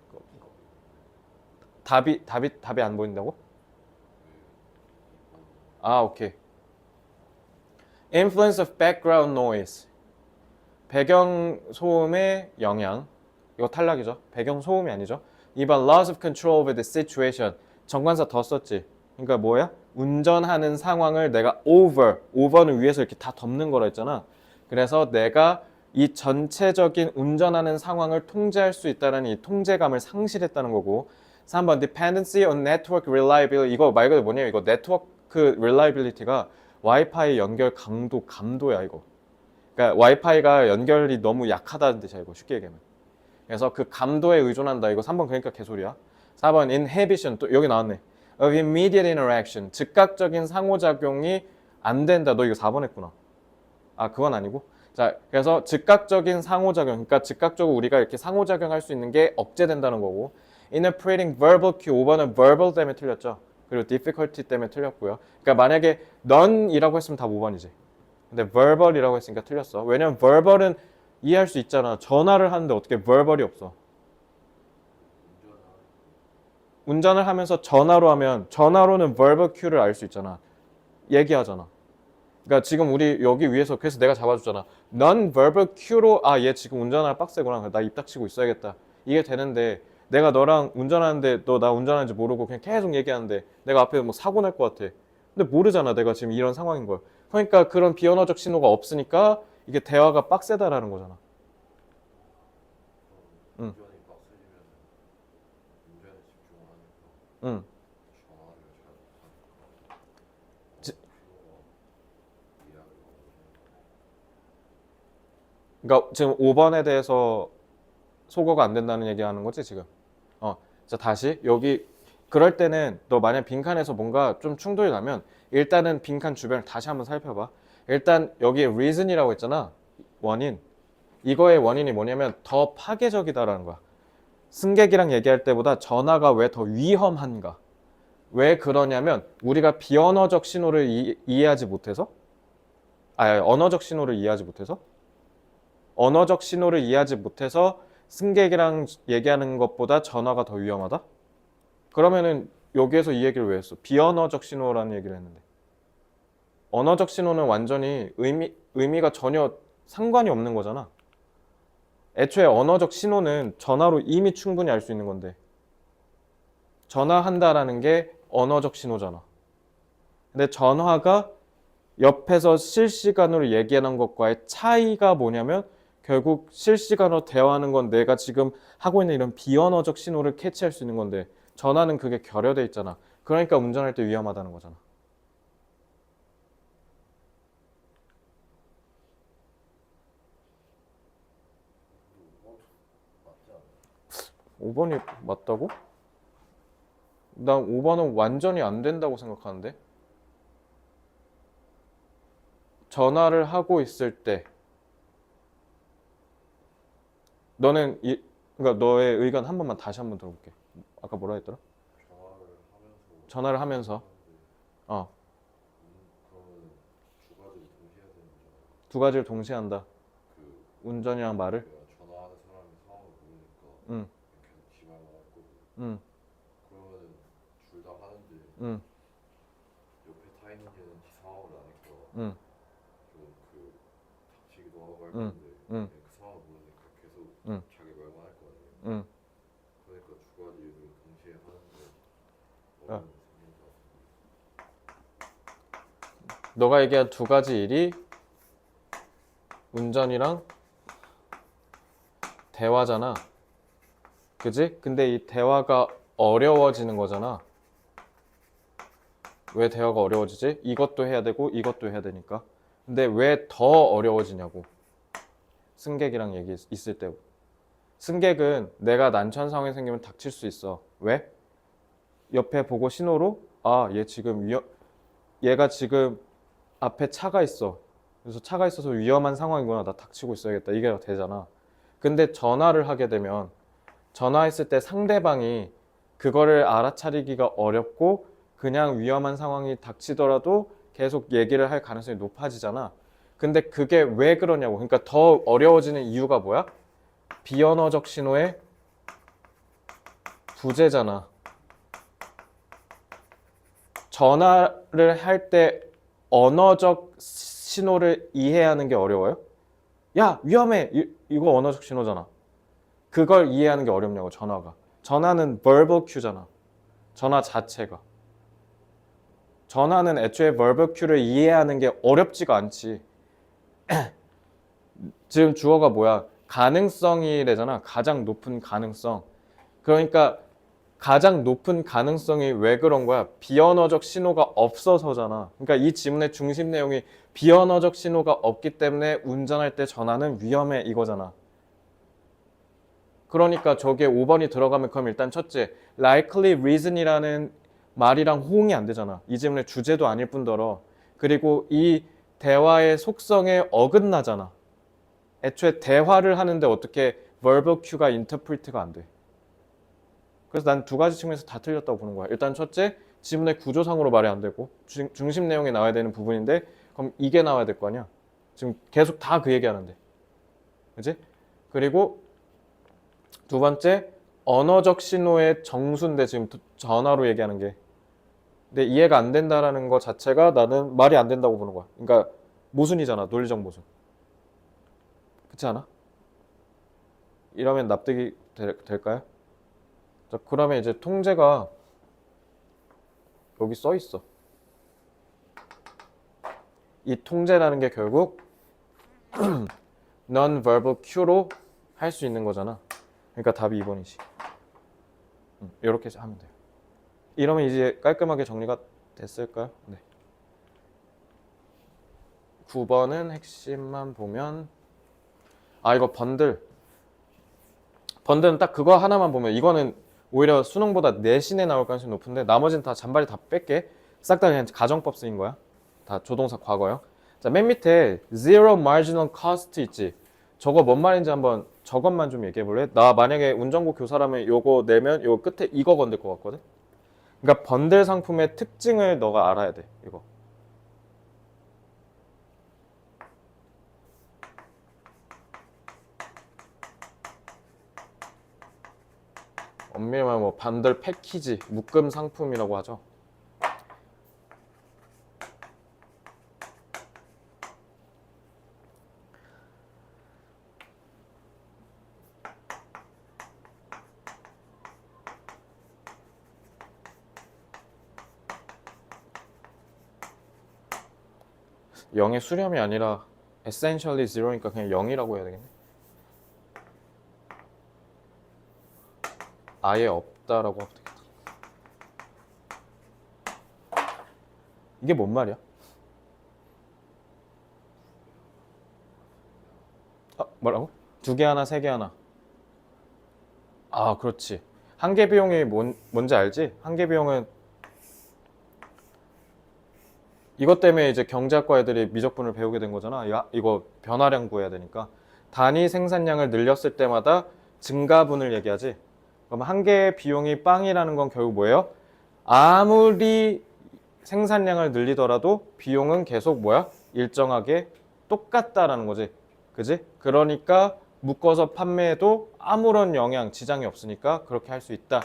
답이 안 보인다고? 오케이. Influence of background noise. 배경 소음의 영향. 이거 탈락이죠. 배경 소음이 아니죠. 2번 loss of control over the situation. 정관사 더 썼지. 그러니까 뭐야? 운전하는 상황을 내가 over는 위에서 이렇게 다 덮는 거라 했잖아. 그래서 내가 이 전체적인 운전하는 상황을 통제할 수 있다는 이 통제감을 상실했다는 거고. 3번 dependency on network reliability. 이거 말 그대로 뭐냐면 이거 네트워크 reliability가 와이파이 연결 감도야 이거. 그러니까 와이파이가 연결이 너무 약하다는 뜻이야 이거 쉽게 얘기하면. 그래서 그 감도에 의존한다. 이거 3번 그러니까 개소리야. 4번 inhibition. 또 여기 나왔네. of immediate interaction. 즉각적인 상호작용이 안 된다. 너 이거 4번 했구나. 그건 아니고. 자, 그래서 즉각적인 상호작용. 그러니까 즉각적으로 우리가 이렇게 상호작용할 수 있는 게 억제된다는 거고. interpreting verbal cue. 5번은 verbal 때문에 틀렸죠. 그리고 difficulty 때문에 틀렸고요. 그러니까 만약에 none이라고 했으면 다 5번이지. 근데 verbal이라고 했으니까 틀렸어. 왜냐면 verbal은 이해할 수 있잖아. 전화를 하는데 어떻게 verbal이 없어. 운전을 하면서 전화로 하면 전화로는 verbal cue를 알 수 있잖아. 얘기하잖아. 그러니까 지금 우리 여기 위에서 그래서 내가 잡아줬잖아. non-verbal cue로 얘 지금 운전하는 빡세구나. 나 입 닥치고 있어야겠다. 이게 되는데 내가 너랑 운전하는데 너 나 운전하는지 모르고 그냥 계속 얘기하는데 내가 앞에 뭐 사고 날 것 같아. 근데 모르잖아. 내가 지금 이런 상황인 걸. 그러니까 그런 비언어적 신호가 없으니까 이게 대화가 빡세다라는 거잖아. 응. 응. 그러니까 지금 5번에 대해서 소거가 안 된다는 얘기하는 거지 지금. 자 다시 여기 그럴 때는 너 만약 빈칸에서 뭔가 좀 충돌이 나면 일단은 빈칸 주변을 다시 한번 살펴봐. 일단 여기 reason이라고 했잖아. 원인. 이거의 원인이 뭐냐면 더 파괴적이다라는 거야. 승객이랑 얘기할 때보다 전화가 왜 더 위험한가? 왜 그러냐면 우리가 비언어적 신호를 이해하지 못해서 언어적 신호를 이해하지 못해서 언어적 신호를 이해하지 못해서 승객이랑 얘기하는 것보다 전화가 더 위험하다? 그러면은 여기에서 이 얘기를 왜 했어? 비언어적 신호라는 얘기를 했는데 언어적 신호는 완전히 의미가 전혀 상관이 없는 거잖아. 애초에 언어적 신호는 전화로 이미 충분히 알 수 있는 건데 전화한다라는 게 언어적 신호잖아. 근데 전화가 옆에서 실시간으로 얘기하는 것과의 차이가 뭐냐면 결국 실시간으로 대화하는 건 내가 지금 하고 있는 이런 비언어적 신호를 캐치할 수 있는 건데 전화는 그게 결여돼 있잖아. 그러니까 운전할 때 위험하다는 거잖아. 맞지 않아요? 5번이 맞다고? 난 5번은 완전히 안 된다고 생각하는데. 전화를 하고 있을 때 너는 그러니까 너의 의견 한 번만 다시 한 번 들어볼게. 아까 뭐라 했더라? 전화를 하면서 어, 그러면 두 가지를 동시에 해야 되는 거잖아. 두 가지를 동시에 한다. 그 운전이랑 말을. 내가 전화하는 사람이 상황을 모르니까 응, 계속 지말만 할 거고. 응, 그러면 둘 다 하는데 응, 옆에 타 있는 얘는 지 상황을 아니까 응, 좀그 닥치기도 하고 할 응, 건데 응, 그 상황을 모르니까 계속 응, 자기 말만 할 거 아니에요. 응. 그러니까 두 가지를 동시에 하는데 야, 어려움이 생긴 것 같은데. 너가 얘기한 두 가지 일이 운전이랑 대화잖아. 그지? 근데 이 대화가 어려워지는 거잖아. 왜 대화가 어려워지지? 이것도 해야 되고 이것도 해야 되니까. 근데 왜 더 어려워지냐고. 승객이랑 얘기 있을 때. 승객은 내가 난처한 상황이 생기면 닥칠 수 있어. 왜? 옆에 보고 신호로 얘 지금 얘가 지금 앞에 차가 있어. 그래서 차가 있어서 위험한 상황이구나. 나 닥치고 있어야겠다. 이게 되잖아. 근데 전화를 하게 되면 전화했을 때 상대방이 그거를 알아차리기가 어렵고 그냥 위험한 상황이 닥치더라도 계속 얘기를 할 가능성이 높아지잖아. 근데 그게 왜 그러냐고. 그러니까 더 어려워지는 이유가 뭐야? 비언어적 신호의 부재잖아. 전화를 할 때 언어적 신호를 이해하는 게 어려워요? 야, 위험해! 이거 언어적 신호잖아. 그걸 이해하는 게 어렵냐고, 전화가. 전화는 verbal cue잖아. 전화 자체가. 전화는 애초에 verbal cue를 이해하는 게 어렵지가 않지. 지금 주어가 뭐야? 가능성이래잖아. 가장 높은 가능성. 그러니까 가장 높은 가능성이 왜 그런 거야? 비언어적 신호가 없어서잖아. 그러니까 이 지문의 중심 내용이 비언어적 신호가 없기 때문에 운전할 때 전화는 위험해 이거잖아. 그러니까 저게 5번이 들어가면 그럼 일단 첫째, likely reason이라는 말이랑 호응이 안 되잖아. 이 지문의 주제도 아닐 뿐더러 그리고 이 대화의 속성에 어긋나잖아. 애초에 대화를 하는데 어떻게 verbal cue가 interpret가 안 돼. 그래서 난 두 가지 측면에서 다 틀렸다고 보는 거야. 일단 첫째, 지문의 구조상으로 말이 안 되고 중심 내용이 나와야 되는 부분인데 그럼 이게 나와야 될 거 아니야. 지금 계속 다 그 얘기하는데. 그지? 그리고 두 번째, 언어적 신호의 정수인데 지금 전화로 얘기하는 게. 근데 이해가 안 된다라는 거 자체가 나는 말이 안 된다고 보는 거야. 그러니까 모순이잖아. 논리적 모순. 그렇지 않아? 이러면 납득이 될까요? 자, 그러면 이제 통제가 여기 써 있어. 이 통제라는 게 결국 non-verbal cue로 할 수 있는 거잖아. 그러니까 답이 2번이지. 이렇게 하면 돼요. 이러면 이제 깔끔하게 정리가 됐을까요? 네. 9번은 핵심만 보면 이거 번들은 딱 그거 하나만 보면 이거는 오히려 수능보다 내신에 나올 가능성이 높은데 나머지는 다 잔발이 다 뺄게. 싹 다 그냥 가정법 쓰인 거야. 다 조동사 과거요. 자, 맨 밑에 zero marginal cost 있지. 저거 뭔 말인지 한번 저것만 좀 얘기해 볼래? 나 만약에 운전고 교사라면 요거 내면 요 끝에 이거 건들 것 같거든. 그러니까 번들 상품의 특징을 너가 알아야 돼. 이거. 엄밀히 말하면 뭐 번들 패키지, 묶음 상품이라고 하죠. 0의 수렴이 아니라 essentially zero니까 그냥 0이라고 해야 되겠네. 아예 없다라고 하면 되겠다. 이게 뭔 말이야? 뭐라고? 2개 하나, 3개 하나. 아, 그렇지. 한계 비용이 뭔지 알지? 한계 비용은 이것 때문에 이제 경제학과 애들이 미적분을 배우게 된 거잖아. 야, 이거 변화량 구해야 되니까. 단위 생산량을 늘렸을 때마다 증가분을 얘기하지. 그럼 한계 비용이 빵이라는 건 결국 뭐예요? 아무리 생산량을 늘리더라도 비용은 계속 뭐야? 일정하게 똑같다라는 거지. 그지? 그러니까 묶어서 판매해도 아무런 영향, 지장이 없으니까 그렇게 할 수 있다.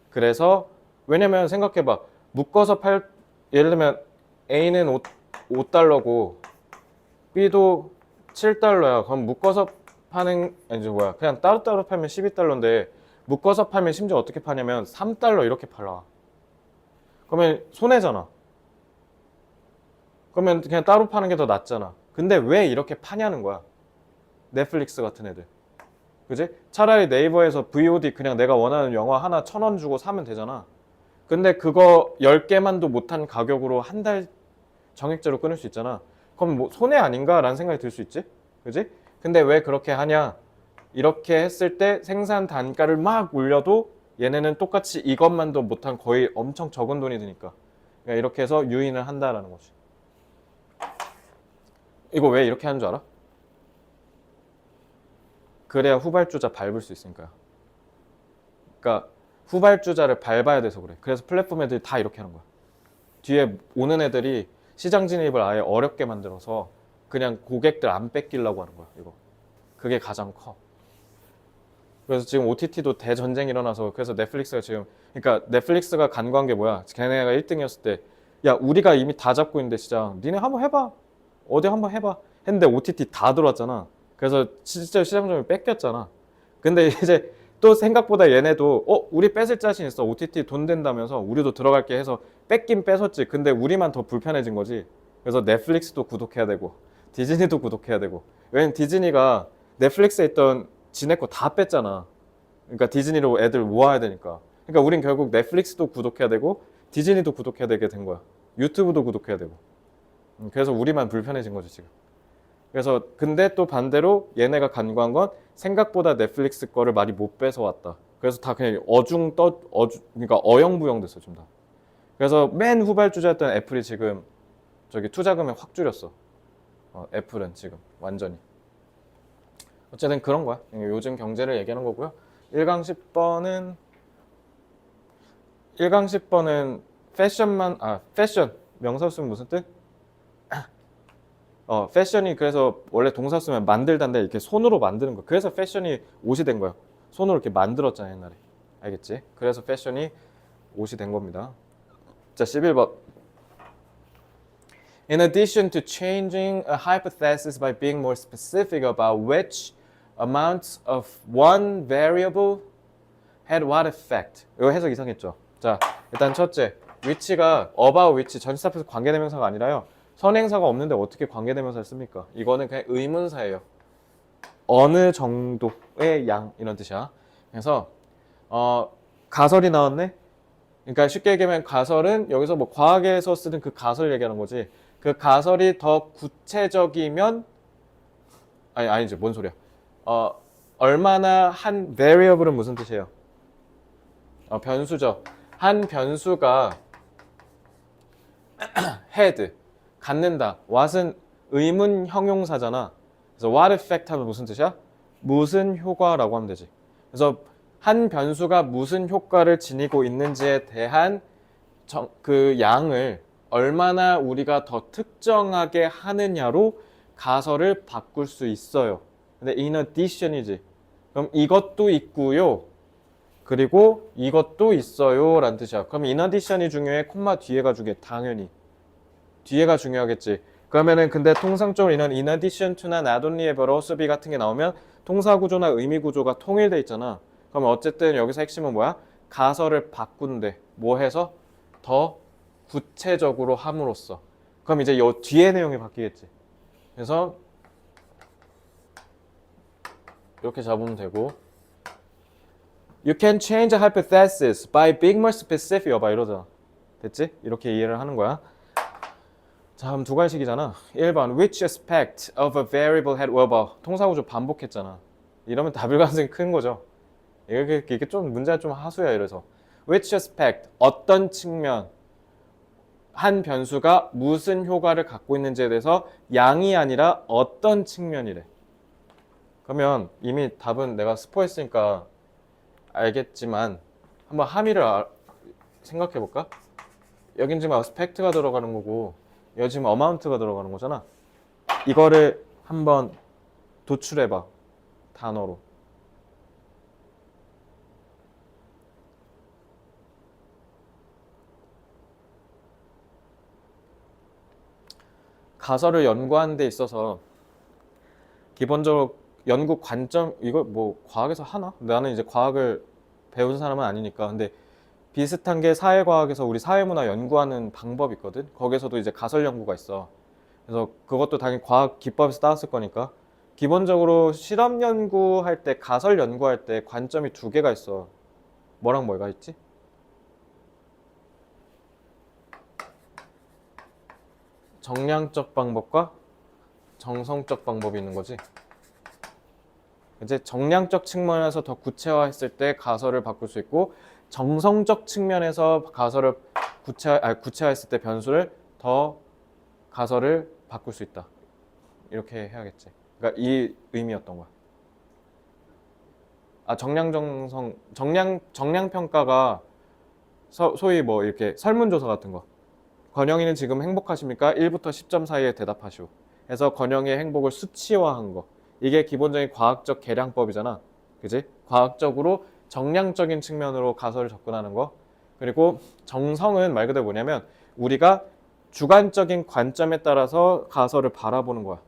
그래서 왜냐면 생각해봐. 묶어서 예를 들면 A는 5달러고 B도 7달러야. 그럼 묶어서 파는 아니 뭐야? 그냥 따로따로 팔면 12달러인데 묶어서 팔면 심지어 어떻게 파냐면 3달러 이렇게 팔아. 그러면 손해잖아. 그러면 그냥 따로 파는 게 더 낫잖아. 근데 왜 이렇게 파냐는 거야. 넷플릭스 같은 애들. 그지? 차라리 네이버에서 VOD 그냥 내가 원하는 영화 하나 1,000원 주고 사면 되잖아. 근데 그거 10개만도 못한 가격으로 한 달 정액제로 끊을 수 있잖아. 그럼 뭐 손해 아닌가? 라는 생각이 들 수 있지? 그지? 근데 왜 그렇게 하냐? 이렇게 했을 때 생산 단가를 막 올려도 얘네는 똑같이 이것만도 못한 거의 엄청 적은 돈이 드니까. 그러니까 이렇게 해서 유인을 한다라는 거지. 이거 왜 이렇게 하는 줄 알아? 그래야 후발주자 밟을 수 있으니까요. 그러니까 후발주자를 밟아야 돼서 그래. 그래서 플랫폼 애들이 다 이렇게 하는 거야. 뒤에 오는 애들이 시장 진입을 아예 어렵게 만들어서 그냥 고객들 안 뺏기려고 하는 거야. 이거. 그게 가장 커. 그래서 지금 OTT도 대전쟁이 일어나서 그래서 넷플릭스가 지금 그러니까 넷플릭스가 간과한 게 뭐야? 걔네가 1등이었을 때 야 우리가 이미 다 잡고 있는데 시장 니네 한번 해봐. 어디 한번 해봐. 했는데 OTT 다 들어왔잖아. 그래서 진짜 시장 점유율 뺏겼잖아. 근데 이제 또 생각보다 얘네도 우리 뺏을 자신 있어. OTT 돈 된다면서 우리도 들어갈게 해서 뺏긴 뺏었지. 근데 우리만 더 불편해진 거지. 그래서 넷플릭스도 구독해야 되고 디즈니도 구독해야 되고. 왜냐면 디즈니가 넷플릭스에 있던 지네 거 다 뺐잖아. 그러니까 디즈니로 애들 모아야 되니까. 그러니까 우린 결국 넷플릭스도 구독해야 되고 디즈니도 구독해야 되게 된 거야. 유튜브도 구독해야 되고. 그래서 우리만 불편해진 거지 지금. 그래서 근데 또 반대로 얘네가 간과한 건 생각보다 넷플릭스 거를 많이 못 뺏어왔다. 그래서 다 그냥 그러니까 어영부영 됐어 좀 다. 그래서 맨 후발주자였던 애플이 지금 저기 투자금을 확 줄였어. 애플은 지금 완전히. 어쨌든 그런 거야. 요즘 경제를 얘기하는 거고요. 1강 10번은 패션 명사 쓰면 무슨 뜻? 패션이 그래서 원래 동사 쓰면 만들다인데 이렇게 손으로 만드는 거. 그래서 패션이 옷이 된 거야. 손으로 이렇게 만들었잖아 옛날에. 알겠지? 그래서 패션이 옷이 된 겁니다. 자, 11번. In addition to changing a hypothesis by being more specific about which amounts of one variable had what effect. 이거 해석 이상했죠? 자, 일단 첫째. 위치가 about which 전치사 플러스 관계대명사가 아니라요. 선행사가 없는데 어떻게 관계대명사를 씁니까? 이거는 그냥 의문사예요. 어느 정도의 양 이런 뜻이야. 그래서 가설이 나왔네. 그러니까 쉽게 얘기하면 가설은 여기서 뭐 과학에서 쓰는 그 가설 얘기하는 거지. 그 가설이 더 구체적이면 아니지 뭔 소리야? 얼마나 한 variable은 무슨 뜻이에요? 변수죠. 한 변수가 had 갖는다. what은 의문 형용사잖아. 그래서 what effect 하면 무슨 뜻이야? 무슨 효과라고 하면 되지. 그래서 한 변수가 무슨 효과를 지니고 있는지에 대한 그 양을 얼마나 우리가 더 특정하게 하느냐로 가설을 바꿀 수 있어요. 근데 in addition이지. 그럼 이것도 있고요. 그리고 이것도 있어요 라는 뜻이야. 그럼 in addition이 중요해? 콤마 뒤에가 중요해? 당연히. 뒤에가 중요하겠지. 그러면은 근데 통상적으로 이런 in addition to나 not only의 but also be 같은 게 나오면 동사 구조나 의미 구조가 통일돼 있잖아. 그러면 어쨌든 여기서 핵심은 뭐야? 가설을 바꾼대. 뭐 해서? 더 구체적으로 함으로써. 그럼 이제 요 뒤에 내용이 바뀌겠지. 그래서 이렇게 잡으면 되고 You can change a hypothesis by being more specific. 봐 이러잖아. 됐지? 이렇게 이해를 하는 거야. 자, 그럼 두 가지식이잖아. 1번 Which aspect of a variable had 봐 통사구조 반복했잖아. 이러면 답일 가능성이 큰 거죠. 이게 좀 문제가 좀 하수야. 이래서 Which aspect 어떤 측면 한 변수가 무슨 효과를 갖고 있는지에 대해서 양이 아니라 어떤 측면이래. 그러면 이미 답은 내가 스포했으니까 알겠지만 한번 함의를 생각해 볼까? 여긴 지금 aspect가 들어가는 거고 여기 지금 amount가 들어가는 거잖아. 이거를 한번 도출해 봐. 단어로. 가설을 연구하는 데 있어서 기본적으로 연구 관점 이거 뭐 과학에서 하나? 나는 이제 과학을 배운 사람은 아니니까. 근데 비슷한 게 사회과학에서 우리 사회문화 연구하는 방법이 있거든. 거기서도 이제 가설 연구가 있어. 그래서 그것도 당연히 과학 기법에서 따왔을 거니까. 기본적으로 실험 연구할 때, 가설 연구할 때 관점이 두 개가 있어. 뭐랑 뭐가 있지? 정량적 방법과 정성적 방법이 있는 거지. 이제 정량적 측면에서 더 구체화했을 때 가설을 바꿀 수 있고 정성적 측면에서 가설을 구체화했을 때 변수를 더 가설을 바꿀 수 있다. 이렇게 해야겠지. 그러니까 이 의미였던 거야. 정량 평가가 소위 뭐 이렇게 설문조사 같은 거. 건영이는 지금 행복하십니까? 1부터 10점 사이에 대답하시오. 해서 건영이의 행복을 수치화한 거. 이게 기본적인 과학적 계량법이잖아. 그지? 과학적으로 정량적인 측면으로 가설을 접근하는 거. 그리고 정성은 말 그대로 뭐냐면 우리가 주관적인 관점에 따라서 가설을 바라보는 거야.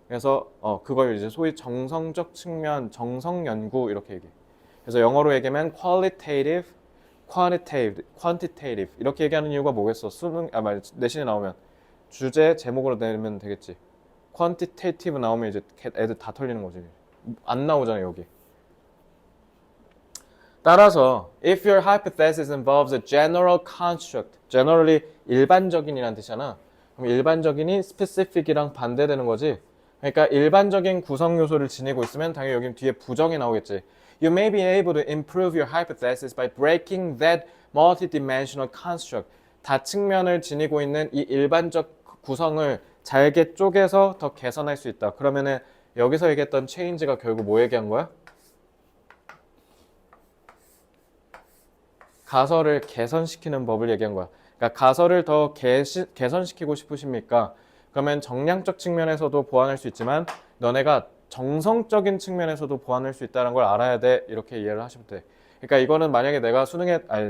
그래서 그걸 이제 소위 정성적 측면, 정성 연구 이렇게 얘기해. 그래서 영어로 얘기하면 qualitative, quantitative 이렇게 얘기하는 이유가 뭐겠어? 내신에 나오면 주제 제목으로 내면 되겠지. quantitative 나오면 이제 애들 다 털리는 거지. 안 나오잖아 여기. 따라서 if your hypothesis involves a general construct, generally 일반적인이라는 뜻이잖아. 그럼 일반적인이 specific이랑 반대되는 거지. 그러니까 일반적인 구성 요소를 지니고 있으면 당연히 여기 뒤에 부정이 나오겠지. You may be able to improve your hypothesis by breaking that multidimensional construct. 다측면을 지니고 있는 이 일반적 구성을 잘게 쪼개서 더 개선할 수 있다. 그러면은 여기서 얘기했던 change가 결국 뭐 얘기한 거야? 가설을 개선시키는 법을 얘기한 거야. 그러니까 가설을 더 개선시키고 싶으십니까? 그러면 정량적 측면에서도 보완할 수 있지만 너네가 정성적인 측면에서도 보완할 수 있다는 걸 알아야 돼. 이렇게 이해를 하시면 돼. 그러니까 이거는 만약에 내가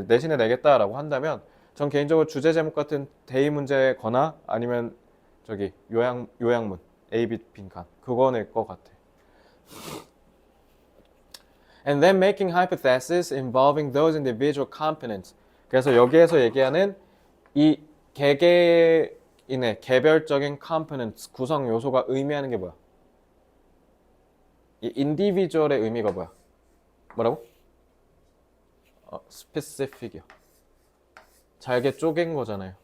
내신에 내겠다라고 한다면 전 개인적으로 주제 제목 같은 대의 문제거나 아니면 저기 요양문 A, B 빈칸 그거 낼 것 같아. And then making hypotheses involving those individual components. 그래서 여기에서 얘기하는 이 개개인의 개별적인 components, 구성 요소가 의미하는 게 뭐야? 이 individual의 의미가 뭐야? 뭐라고? specific이요. 잘게 쪼갠 거잖아요.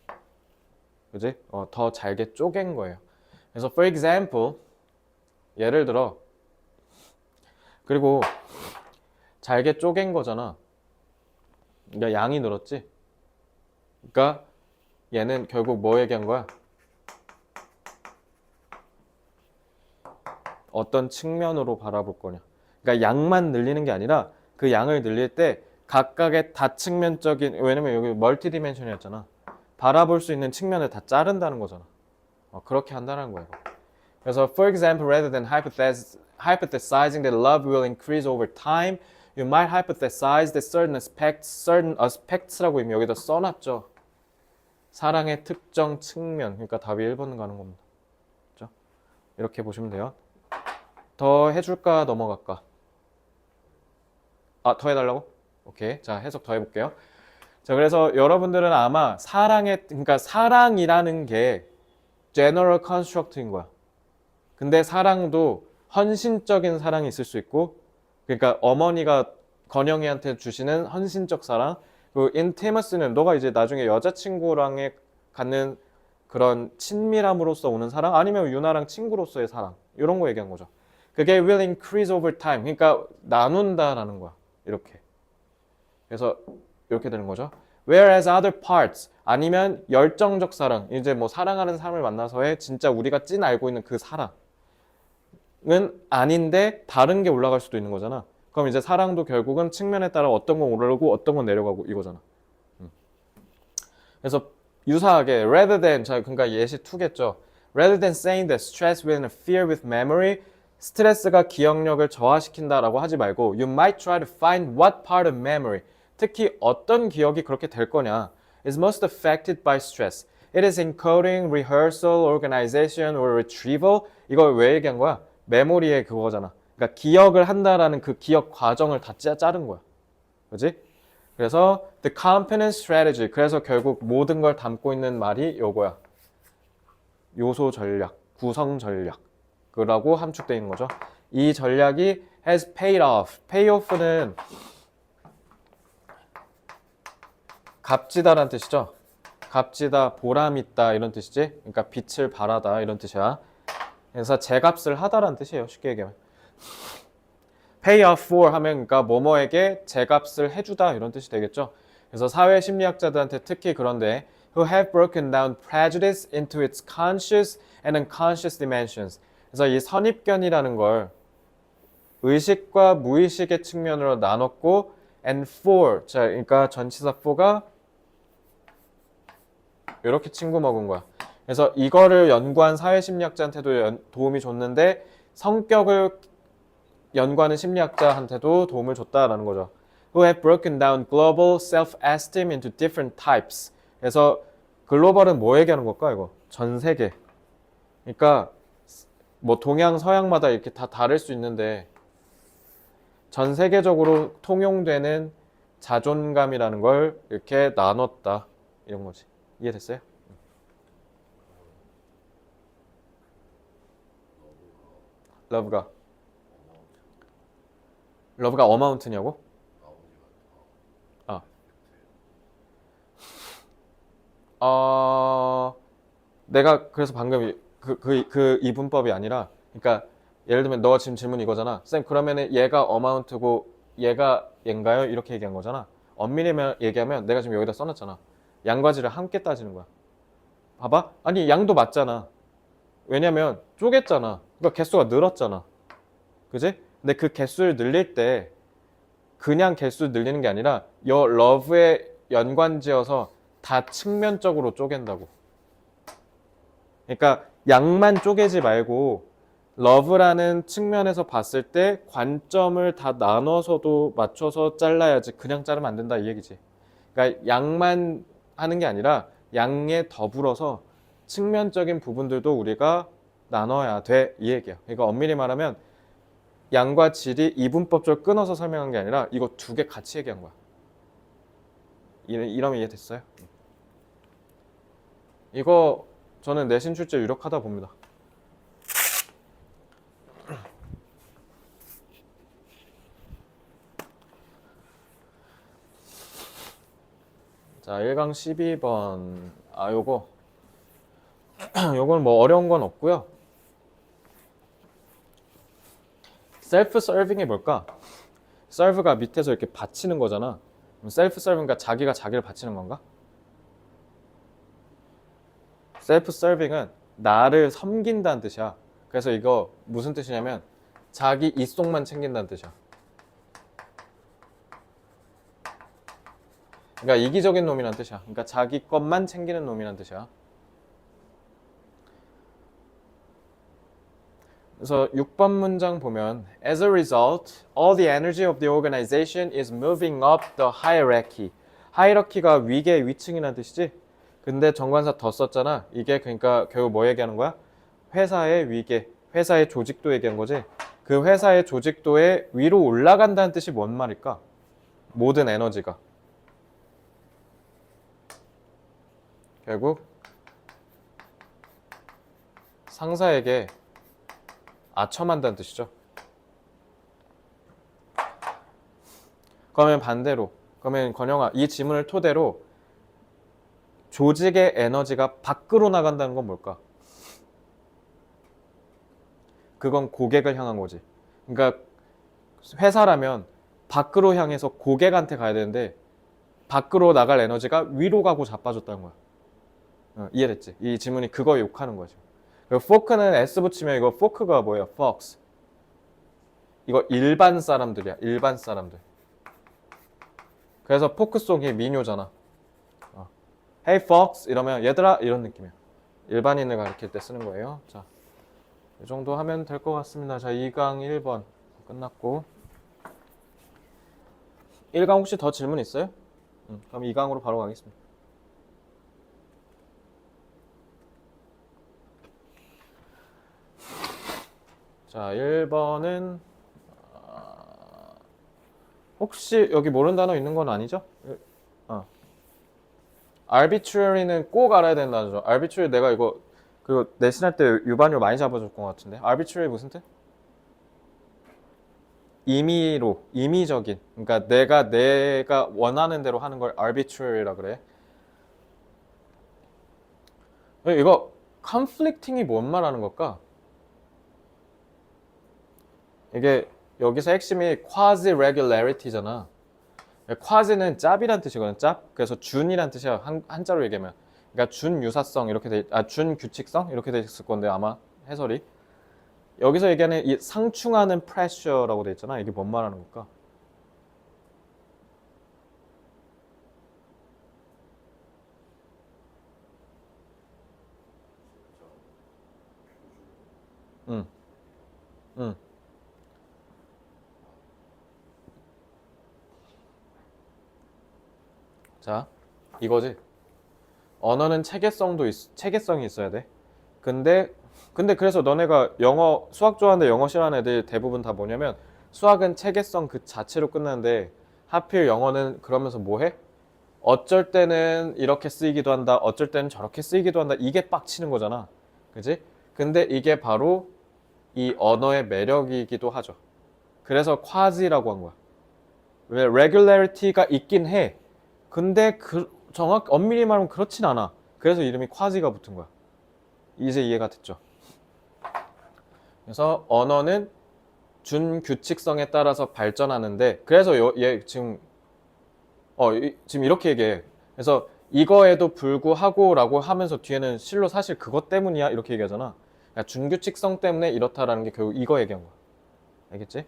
그지? 더 잘게 쪼갠 거예요. 그래서 for example, 예를 들어 그리고 잘게 쪼갠 거잖아. 그러니까 양이 늘었지. 그러니까 얘는 결국 뭐 얘기한 거야? 어떤 측면으로 바라볼 거냐. 그러니까 양만 늘리는 게 아니라 그 양을 늘릴 때 각각의 다측면적인, 왜냐면 여기 멀티디멘션이었잖아. 바라볼 수 있는 측면을 다 자른다는 거잖아. 그렇게 한다는 거예요. 그래서 for example, rather than hypothesizing that love will increase over time, you might hypothesize that certain aspects라고 이미 여기다 써놨죠. 사랑의 특정 측면. 그러니까 답이 1번 가는 겁니다. 그렇죠? 이렇게 보시면 돼요. 더 해줄까 넘어갈까? 더 해달라고? 오케이. 자, 해석 더 해볼게요. 자, 그래서 여러분들은 아마 그러니까 사랑이라는 게 general construct인 거야. 근데 사랑도 헌신적인 사랑이 있을 수 있고, 그러니까 어머니가 건영이한테 주시는 헌신적 사랑, 그 intimacy는 너가 이제 나중에 여자친구랑의 갖는 그런 친밀함으로써 오는 사랑, 아니면 유나랑 친구로서의 사랑, 이런 거 얘기한 거죠. 그게 will increase over time, 그러니까 나눈다라는 거야. 이렇게. 그래서 이렇게 되는 거죠. Whereas other parts, 아니면 열정적 사랑, 이제 뭐 사랑하는 사람을 만나서의 진짜 우리가 찐 알고 있는 그 사랑은 아닌데 다른 게 올라갈 수도 있는 거잖아. 그럼 이제 사랑도 결국은 측면에 따라 어떤 건 오르고 어떤 건 내려가고 이거잖아. 그래서 유사하게 rather than, 자 그러니까 예시 2겠죠. Rather than saying that stress will interfere with memory, 스트레스가 기억력을 저하시킨다라고 하지 말고 you might try to find what part of memory, 특히 어떤 기억이 그렇게 될 거냐, is most affected by stress. It is encoding, rehearsal, organization, or retrieval. 이걸 왜 얘기한 거야? 메모리의 그거잖아. 그러니까 기억을 한다라는 그 기억 과정을 다 자른 거야. 그지? 그래서 the component strategy, 그래서 결국 모든 걸 담고 있는 말이 요거야. 요소 전략, 구성 전략. 그라고 함축되어 있는 거죠. 이 전략이 has paid off. pay off는 값지다라는 뜻이죠. 값지다, 보람있다 이런 뜻이지. 그러니까 빛을 발하다 이런 뜻이야. 그래서 제값을 하다라는 뜻이에요. 쉽게 얘기하면. pay off for 하면 그러니까 뭐뭐에게 제값을 해주다 이런 뜻이 되겠죠. 그래서 사회 심리학자들한테 특히 그런데 who have broken down prejudice into its conscious and unconscious dimensions. 그래서 이 선입견이라는 걸 의식과 무의식의 측면으로 나눴고 and for, 자 그러니까 전치사 for가 이렇게 친구 먹은 거야. 그래서 이거를 연구한 사회심리학자한테도 도움이 줬는데 성격을 연구하는 심리학자한테도 도움을 줬다라는 거죠. Who have broken down global self-esteem into different types. 그래서 글로벌은 뭐 얘기하는 걸까 이거? 전 세계. 그러니까 뭐 동양 서양마다 이렇게 다 다를 수 있는데 전 세계적으로 통용되는 자존감이라는 걸 이렇게 나눴다 이런 거지. 이해됐어요? 러브가 어마운트냐고? 내가 그래서 방금 그 이분법이 아니라, 그러니까 예를 들면 너가 지금 질문 이거잖아. 쌤 그러면은 얘가 어마운트고 얘가 얘인가요? 이렇게 얘기한 거잖아. 엄밀히 얘기하면 내가 지금 여기다 써놨잖아. 양과지를 함께 따지는 거야. 봐봐. 아니 양도 맞잖아. 왜냐면 쪼갰잖아. 그러니까 개수가 늘었잖아. 그지? 근데 그 개수를 늘릴 때 그냥 개수 늘리는 게 아니라 your love에 연관지어서 다 측면적으로 쪼갠다고. 그러니까 양만 쪼개지 말고 love라는 측면에서 봤을 때 관점을 다 나눠서도 맞춰서 잘라야지 그냥 자르면 안 된다 이 얘기지. 그러니까 양만 하는 게 아니라 양에 더불어서 측면적인 부분들도 우리가 나눠야 돼 이 얘기야. 그러니까 엄밀히 말하면 양과 질이 이분법적으로 끊어서 설명한 게 아니라 이거 두 개 같이 얘기한 거야. 이러면 이해됐어요? 이거 저는 내신 출제 유력하다 봅니다. 자, 1강 12번. 요건 뭐 어려운 건 없고요. 셀프-서빙이 뭘까? serve가 밑에서 이렇게 바치는 거잖아. 그럼 셀프-서빙이니까 자기가 자기를 바치는 건가? 셀프-서빙은 나를 섬긴다는 뜻이야. 그래서 이거 무슨 뜻이냐면 자기 이속만 챙긴다는 뜻이야. 그러니까 이기적인 놈이란 뜻이야. 그러니까 자기 것만 챙기는 놈이란 뜻이야. 그래서 6번 문장 보면 As a result, all the energy of the organization is moving up the hierarchy. 하이러키가 위계, 위층이라는 뜻이지? 근데 정관사 더 썼잖아. 이게 그러니까 결국 뭐 얘기하는 거야? 회사의 위계, 회사의 조직도 얘기한 거지. 그 회사의 조직도에 위로 올라간다는 뜻이 뭔 말일까? 모든 에너지가. 결국 상사에게 아첨한다는 뜻이죠. 그러면 반대로, 그러면 건영아, 이 지문을 토대로 조직의 에너지가 밖으로 나간다는 건 뭘까? 그건 고객을 향한 거지. 그러니까 회사라면 밖으로 향해서 고객한테 가야 되는데 밖으로 나갈 에너지가 위로 가고 자빠졌다는 거야. 이해됐지? 이 지문이 그거 욕하는 거죠. 포크는 S 붙이면 이거 포크가 뭐예요? fox. 이거 일반 사람들이야. 일반 사람들. 그래서 포크송이 민요잖아. Hey fox 이러면 얘들아 이런 느낌이야. 일반인을 가리킬 때 쓰는 거예요. 자, 이 정도 하면 될 것 같습니다. 자, 2강 1번 끝났고 1강 혹시 더 질문 있어요? 그럼 2강으로 바로 가겠습니다. 자, 1번은 혹시 여기 모르는 단어 있는 건 아니죠? arbitrary는 꼭 알아야 되는 단어죠. arbitrary 내가 이거 그리고 내신할 때 유반율 많이 잡아줄 것 같은데 arbitrary 무슨 뜻? 임의로, 임의적인. 그러니까 내가 원하는 대로 하는 걸 arbitrary라 그래. 이거 conflicting이 뭔 말하는 걸까? 이게 여기서 핵심이 quasi-regularity잖아. quasi는 짭이란 뜻이거든, 짭. 그래서 준이란 뜻이야, 한자로 얘기하면. 그러니까 준유사성 이렇게 준규칙성 이렇게 돼 있을 건데 아마 해설이. 여기서 얘기하는 이 상충하는 pressure라고 돼 있잖아. 이게 뭔 말하는 걸까? 응, 응. 자, 이거지. 언어는 체계성이 있어야 돼. 근데 그래서 너네가 영어 수학 좋아하는데 영어 싫어하는 애들 대부분 다 뭐냐면 수학은 체계성 그 자체로 끝나는데 하필 영어는 그러면서 뭐 해? 어쩔 때는 이렇게 쓰이기도 한다. 어쩔 때는 저렇게 쓰이기도 한다. 이게 빡치는 거잖아. 그지? 근데 이게 바로 이 언어의 매력이기도 하죠. 그래서 quasi라고 한 거야. 왜 regularity가 있긴 해. 근데 엄밀히 말하면 그렇진 않아. 그래서 이름이 quasi가 붙은 거야. 이제 이해가 됐죠? 그래서 언어는 준규칙성에 따라서 발전하는데 그래서 얘 지금 지금 이렇게 얘기해. 그래서 이거에도 불구하고라고 하면서 뒤에는 실로 사실 그것 때문이야 이렇게 얘기하잖아. 그러니까 준규칙성 때문에 이렇다라는 게 결국 이거 얘기한 거야. 알겠지?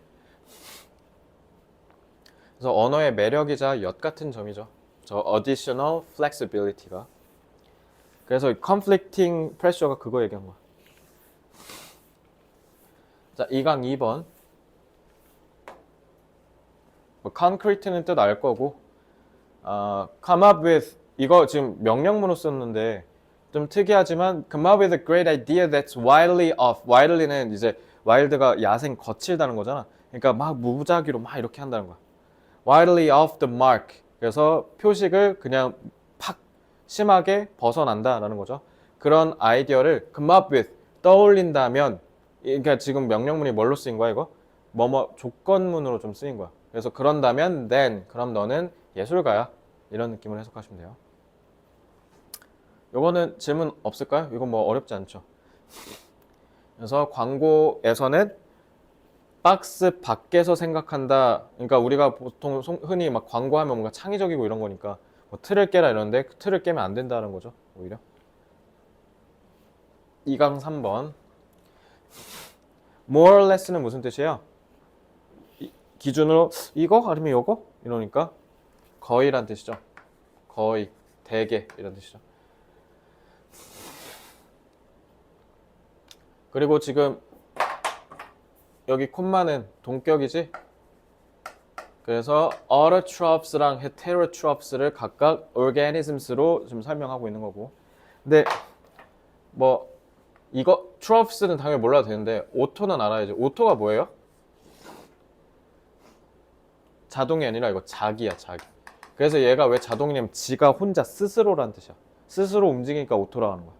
그래서 언어의 매력이자 엿 같은 점이죠. 저 additional flexibility가. 그래서 conflicting pressure가 그거 얘기한 거야. 자, 2강 2번. concrete는 뜻 알 거고, come up with, 이거 지금 명령문으로 썼는데, 좀 특이하지만, come up with a great idea that's wildly off. wildly는 이제, wild가 야생 거칠다는 거잖아. 그러니까 막 무작위로 막 이렇게 한다는 거야. wildly off the mark. 그래서 표식을 그냥 팍 심하게 벗어난다라는 거죠. 그런 아이디어를 come up with, 떠올린다면, 그러니까 지금 명령문이 뭘로 쓰인 거야 이거? 뭐뭐 조건문으로 좀 쓰인 거야. 그래서 그런다면 then 그럼 너는 예술가야. 이런 느낌으로 해석하시면 돼요. 요거는 질문 없을까요? 이건 뭐 어렵지 않죠. 그래서 광고에서는 박스 밖에서 생각한다. 그러니까 우리가 보통 흔히 막 광고하면 뭔가 창의적이고 이런 거니까 뭐 틀을 깨라 이러는데 그 틀을 깨면 안 된다는 거죠. 오히려. 2강 3번. more or less는 무슨 뜻이에요? 기준으로 이거 아니면 요거? 이러니까 거의란 뜻이죠. 거의, 대개 이런 뜻이죠. 그리고 지금 여기 콤마는 동격이지? 그래서 autotrophs랑 heterotrophs를 각각 organisms로 좀 설명하고 있는 거고. 근데 뭐 이거 trophs는 당연히 몰라도 되는데 오토는 알아야지. 오토가 뭐예요? 자동이 아니라 이거 자기야, 자기. 그래서 얘가 왜 자동이냐면 지가 혼자 스스로란 뜻이야. 스스로 움직이니까 오토라고 하는 거야.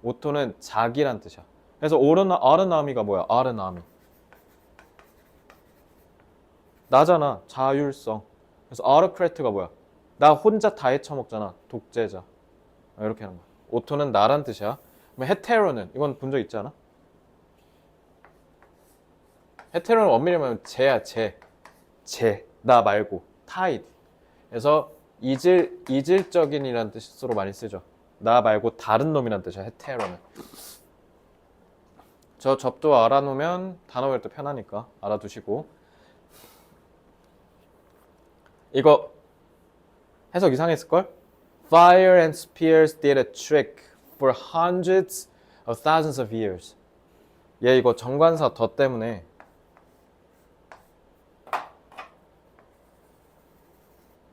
오토는 자기란 뜻이야. 그래서 autonomy가 뭐야? autonomy. 나잖아. 자율성. 그래서 autocrat가 뭐야? 나 혼자 다 헤쳐먹잖아. 독재자. 이렇게 하는 거야. 오토는 나란 뜻이야. 그럼 헤테로는 이건 본 적 있지 않아? 헤테로는 엄밀히 말하면 쟤야, 쟤. 나 말고. 타입. 그래서 이질적인이라는 뜻으로 많이 쓰죠. 나 말고 다른 놈이란 뜻이야, 헤테로는. 저 접도 알아놓으면 단어 외울 때 편하니까 알아두시고. 이거 해석 이상했을걸? Fire and spears did a trick for hundreds of thousands of years. 얘 이거 정관사 더 때문에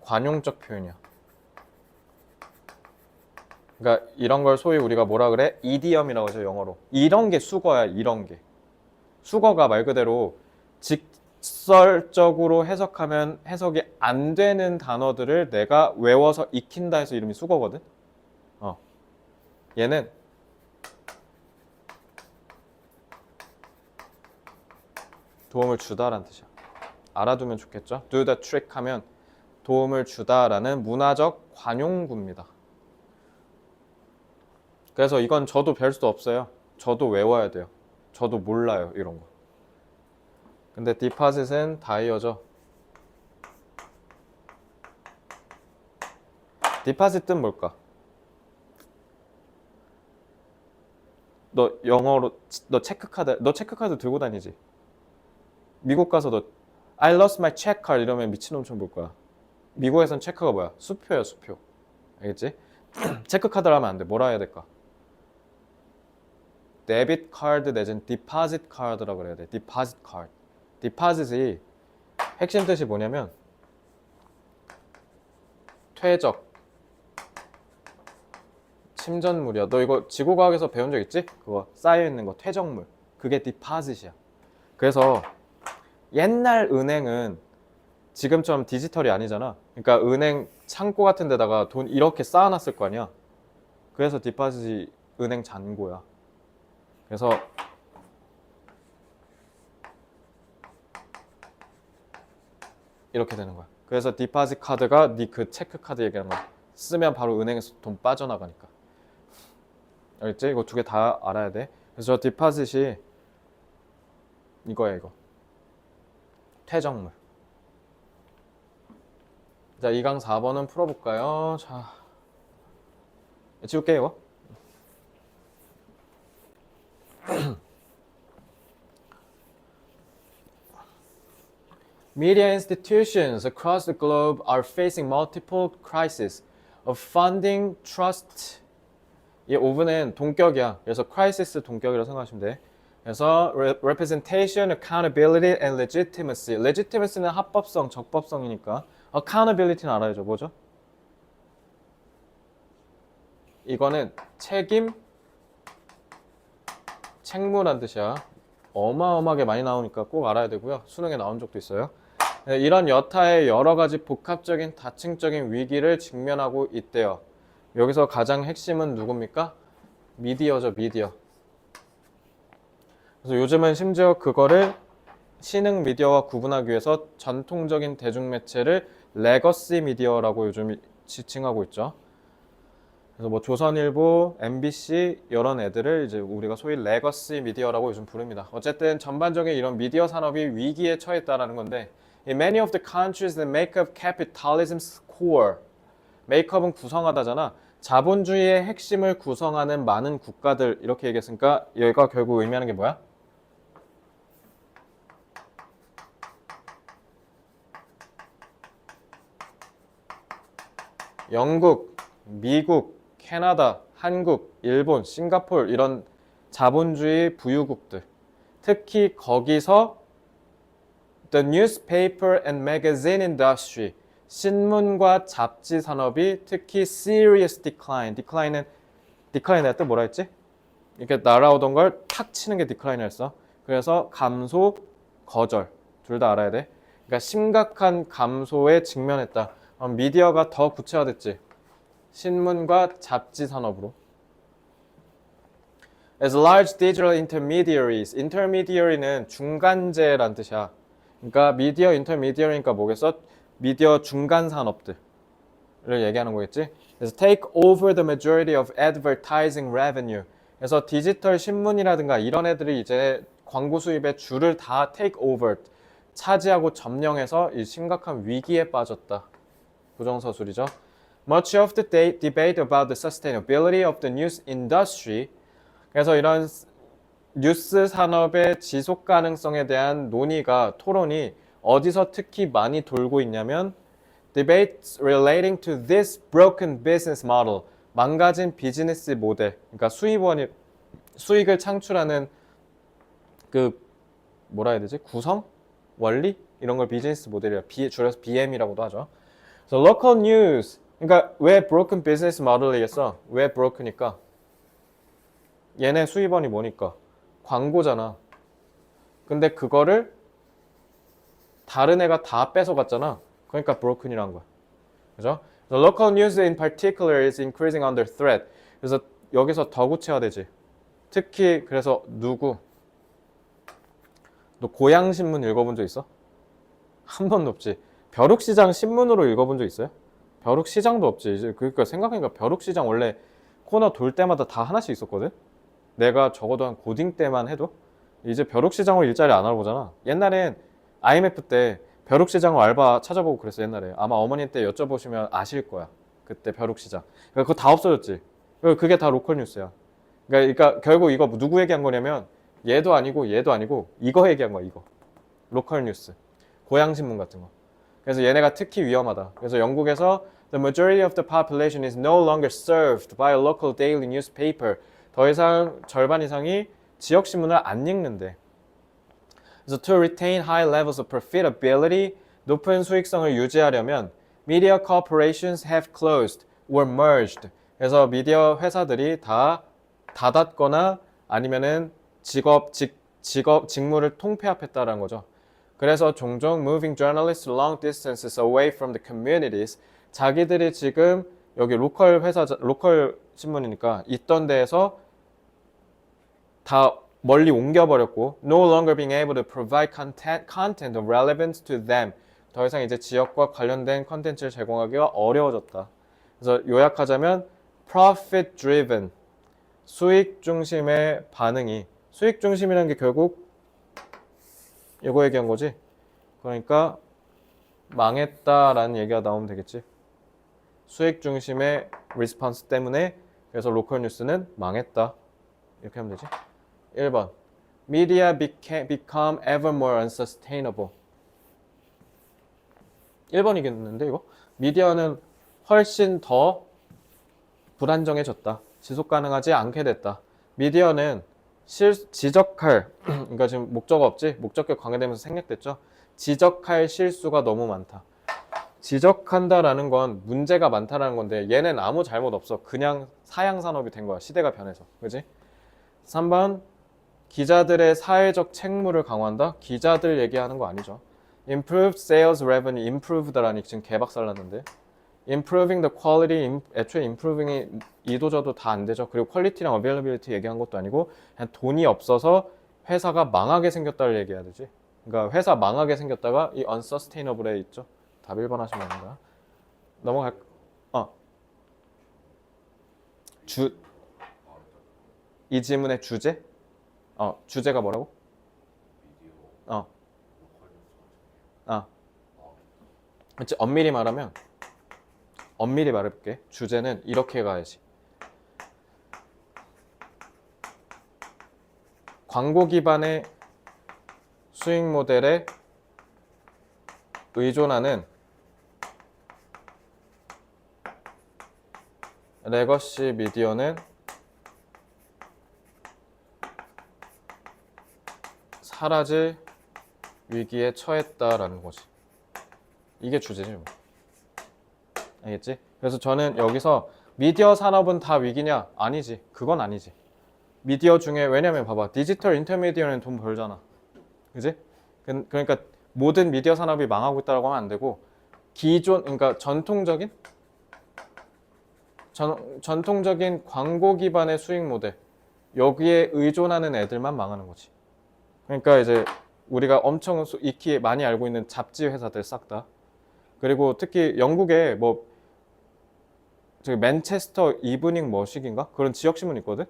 관용적 표현이야. 그러니까 이런 걸 소위 우리가 뭐라 그래? 이디엄이라고 하죠, 영어로. 이런 게 수거야, 이런 게. 수거가 말 그대로 직설적으로 해석하면 해석이 안 되는 단어들을 내가 외워서 익힌다 해서 이름이 수거거든. 얘는 도움을 주다라는 뜻이야. 알아두면 좋겠죠? Do the trick 하면 도움을 주다라는 문화적 관용구입니다. 그래서 이건 저도 별 수도 없어요. 저도 외워야 돼요. 저도 몰라요, 이런 거. 근데 deposit은 다이어죠. deposit 뜻 뭘까? 너 영어로 너 체크카드 들고 다니지? 미국 가서 너 I lost my check card 이러면 미친놈처럼 볼 거야. 미국에선 체크가 뭐야? 수표야, 수표. 알겠지? 체크카드를 하면 안 돼. 뭐라 해야 될까? 데빗 카드 내진 디파짓 카드라고 그래야 돼. 디파짓 카드. 디파짓이 핵심 뜻이 뭐냐면 퇴적, 침전물이야. 너 이거 지구과학에서 배운 적 있지? 그거 쌓여있는 거 퇴적물. 그게 디파짓이야. 그래서 옛날 은행은 지금처럼 디지털이 아니잖아. 그러니까 은행 창고 같은 데다가 돈 이렇게 쌓아놨을 거 아니야. 그래서 디파짓이 은행 잔고야. 그래서 이렇게 되는 거야. 그래서 디파짓 카드가 네 그 체크 카드 얘기하는 거야. 쓰면 바로 은행에서 돈 빠져나가니까. 알겠지? 이거 두 개 다 알아야 돼. 그래서 저 디파짓이 이거야, 이거. 퇴적물. 자, 2강 4번은 풀어볼까요? 자, 지울게 이거. Media institutions across the globe are facing multiple crises of funding, trust. 이 5분은 동격이야. 그래서 crisis 동격이라고 생각하시면 돼. 그래서 representation, accountability, and legitimacy. legitimacy는 합법성, 적법성이니까. accountability는 알아야죠. 뭐죠? 이거는 책임, 책무란 뜻이야. 어마어마하게 많이 나오니까 꼭 알아야 되고요. 수능에 나온 적도 있어요. 이런 여타의 여러 가지 복합적인 다층적인 위기를 직면하고 있대요. 여기서 가장 핵심은 누굽니까? 미디어죠, 미디어. 그래서 요즘은 심지어 그거를 신흥 미디어와 구분하기 위해서 전통적인 대중매체를 레거시 미디어라고 요즘 지칭하고 있죠. 그래서 뭐 조선일보, MBC 이런 애들을 이제 우리가 소위 레거시 미디어라고 요즘 부릅니다. 어쨌든 전반적인 이런 미디어 산업이 위기에 처했다라는 건데, In many of the countries that make up capitalism's core, makeup은 구성하다잖아. 자본주의의 핵심을 구성하는 많은 국가들 이렇게 얘기했으니까 얘가 결국 의미하는 게 뭐야? 영국, 미국, 캐나다, 한국, 일본, 싱가포르 이런 자본주의 부유국들. 특히 거기서 The newspaper and magazine industry, 신문과 잡지 산업이 특히 serious decline. decline의 뜻 뭐라 했지? 이렇게 날아오던 걸 탁 치는 게 decline였어. 그래서 감소, 거절 둘 다 알아야 돼. 그러니까 심각한 감소에 직면했다. 미디어가 더 구체화됐지. 신문과 잡지 산업으로. as large digital intermediaries. intermediary는 중간재란 뜻이야. 그러니까 미디어 intermediary니까 뭐겠어? 미디어 중간 산업들을 얘기하는 거겠지. 그래서 take over the majority of advertising revenue. 그래서 디지털 신문이라든가 이런 애들이 이제 광고 수입의 줄을 다 take over, 차지하고 점령해서 이 심각한 위기에 빠졌다. 부정서술이죠. Much of the debate about the sustainability of the news industry. 그래서 이런 뉴스 산업의 지속 가능성에 대한 논의가, 토론이 어디서 특히 많이 돌고 있냐면 debates relating to this broken business model. 망가진 비즈니스 모델. 그러니까 수익을 창출하는 그 뭐라 해야 되지? 구성? 원리? 이런 걸 비즈니스 모델이라 줄여서 BM이라고도 하죠. So local news. 그러니까 왜 broken business model이겠어? 왜 broke니까? 얘네 수입원이 뭐니까? 광고잖아. 근데 그거를 다른 애가 다 뺏어갔잖아. 그러니까 broken이란 거야. 그죠? The local news in particular is increasing under threat. 그래서 여기서 더 구체화되지. 특히 그래서 누구? 너 고양신문 읽어본 적 있어? 한 번도 없지. 벼룩시장 신문으로 읽어본 적 있어요? 벼룩시장도 없지. 이제 그러니까 생각하니까 벼룩시장 원래 코너 돌 때마다 다 하나씩 있었거든? 내가 적어도 한 고딩 때만 해도? 이제 벼룩시장으로 일자리 안 알아보잖아. 옛날엔 IMF 때 벼룩시장으로 알바 찾아보고 그랬어, 옛날에. 아마 어머니 때 여쭤보시면 아실 거야. 그때 벼룩시장. 그거 다 없어졌지. 그게 다 로컬 뉴스야. 그러니까 결국 이거 누구 얘기한 거냐면 얘도 아니고 이거 얘기한 거야, 이거. 로컬 뉴스. 고양신문 같은 거. 그래서 얘네가 특히 위험하다. 그래서 영국에서 The majority of the population is no longer served by a local daily newspaper. 더 이상 절반 이상이 지역신문을 안 읽는데. 그래서 to retain high levels of profitability, 높은 수익성을 유지하려면 media corporations have closed or merged. 그래서 미디어 회사들이 다 닫았거나 아니면은 직무를 통폐합했다라는 거죠. 그래서 종종 moving journalists long distances away from the communities. 자기들이 지금 여기 로컬 신문이니까 있던 데에서 다 멀리 옮겨버렸고 no longer being able to provide content of relevance to them. 더 이상 이제 지역과 관련된 컨텐츠를 제공하기가 어려워졌다. 그래서 요약하자면 profit driven, 수익 중심의 반응이, 수익 중심이라는 게 결국 이거 얘기한 거지. 그러니까 망했다라는 얘기가 나오면 되겠지. 수익 중심의 리스폰스 때문에 그래서 로컬 뉴스는 망했다. 이렇게 하면 되지. 1번. Media become ever more unsustainable. 1번이겠는데 이거? 미디어는 훨씬 더 불안정해졌다. 지속 가능하지 않게 됐다. 미디어는 지적할, 그러니까 지금 목적어 없지? 목적격 관계되면서 생략됐죠? 지적할 실수가 너무 많다. 지적한다라는 건 문제가 많다라는 건데 얘는 아무 잘못 없어. 그냥 사양산업이 된 거야. 시대가 변해서. 그지? 3번. 기자들의 사회적 책무를 강화한다? 기자들 얘기하는 거 아니죠. Improved sales revenue, improved라니 지금 개박살 났는데. Improving the quality, 애초에 improving이 이도저도 다 안 되죠. 그리고 퀄리티랑 availability 얘기한 것도 아니고 그냥 돈이 없어서 회사가 망하게 생겼다를 얘기해야 되지. 그러니까 회사 망하게 생겼다가 이 unsustainable에 있죠. 답 1번 하시면 됩니다. 넘어갈. 이 질문의 주제? 주제가 뭐라고? 미디어 로컬 뉴스 그치, 엄밀히 말해볼게. 주제는 이렇게 가야지. 광고 기반의 수익 모델에 의존하는 레거시 미디어는 사라질 위기에 처했다라는 거지. 이게 주제지 뭐. 알겠지? 그래서 저는 여기서 미디어 산업은 다 위기냐? 아니지. 그건 아니지. 미디어 중에, 왜냐면 봐봐. 디지털 인터미디어는 돈 벌잖아. 그지? 그러니까 모든 미디어 산업이 망하고 있다고 하면 안 되고, 그러니까 전통적인 광고 기반의 수익 모델, 여기에 의존하는 애들만 망하는 거지. 그러니까 이제 우리가 엄청 익히 많이 알고 있는 잡지 회사들 싹 다. 그리고 특히 영국에 뭐 저기 맨체스터 이브닝 머식인가? 그런 지역 신문 있거든.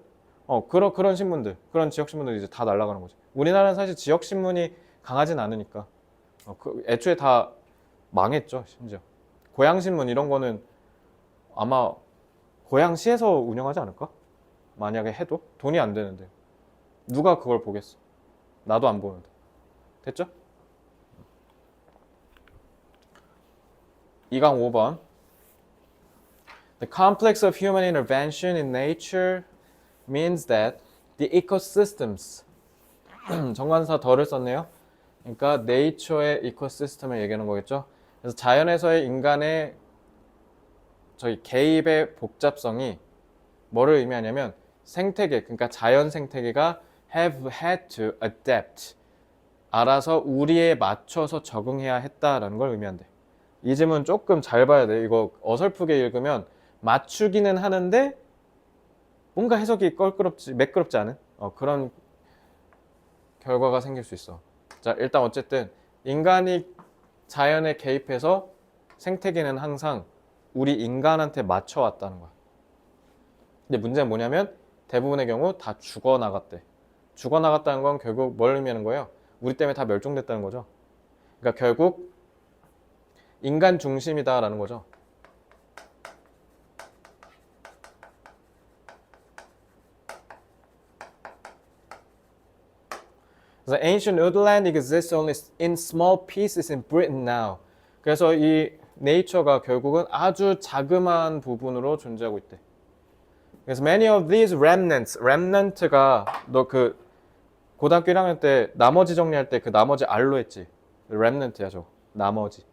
그런 신문들, 그런 지역 신문들 이제 다 날아가는 거지. 우리나라는 사실 지역 신문이 강하진 않으니까. 애초에 다 망했죠, 심지어. 고향 신문 이런 거는 아마 고향시에서 운영하지 않을까? 만약에 해도 돈이 안 되는데 누가 그걸 보겠어? 나도 안 보는데. 됐죠? 2강 5번. The complex of human intervention in nature means that the ecosystems 정관사 덜을 썼네요. 그러니까 nature의 ecosystems 얘기하는 거겠죠. 그래서 자연에서의 인간의 저희 개입의 복잡성이 뭐를 의미하냐면 생태계, 그러니까 자연 생태계가 have had to adapt, 알아서 우리에 맞춰서 적응해야 했다라는 걸 의미한대. 이 질문 조금 잘 봐야 돼. 이거 어설프게 읽으면 맞추기는 하는데 뭔가 해석이 매끄럽지 않은 그런 결과가 생길 수 있어. 자, 일단 어쨌든 인간이 자연에 개입해서 생태계는 항상 우리 인간한테 맞춰왔다는 거야. 근데 문제는 뭐냐면 대부분의 경우 다 죽어나갔대. 죽어나갔다는 건 결국 뭘 의미하는 거예요? 우리 때문에 다 멸종됐다는 거죠. 그러니까 결국 인간 중심이다라는 거죠. 그래서 ancient woodland exists only in small pieces in Britain now. 그래서 이 네이처가 결국은 아주 자그마한 부분으로 존재하고 있대. 그래서 many of these remnant가 너 그 고등학교 1학년 때 나머지 정리할 때 그 나머지 R로 했지. remnant야 저 나머지.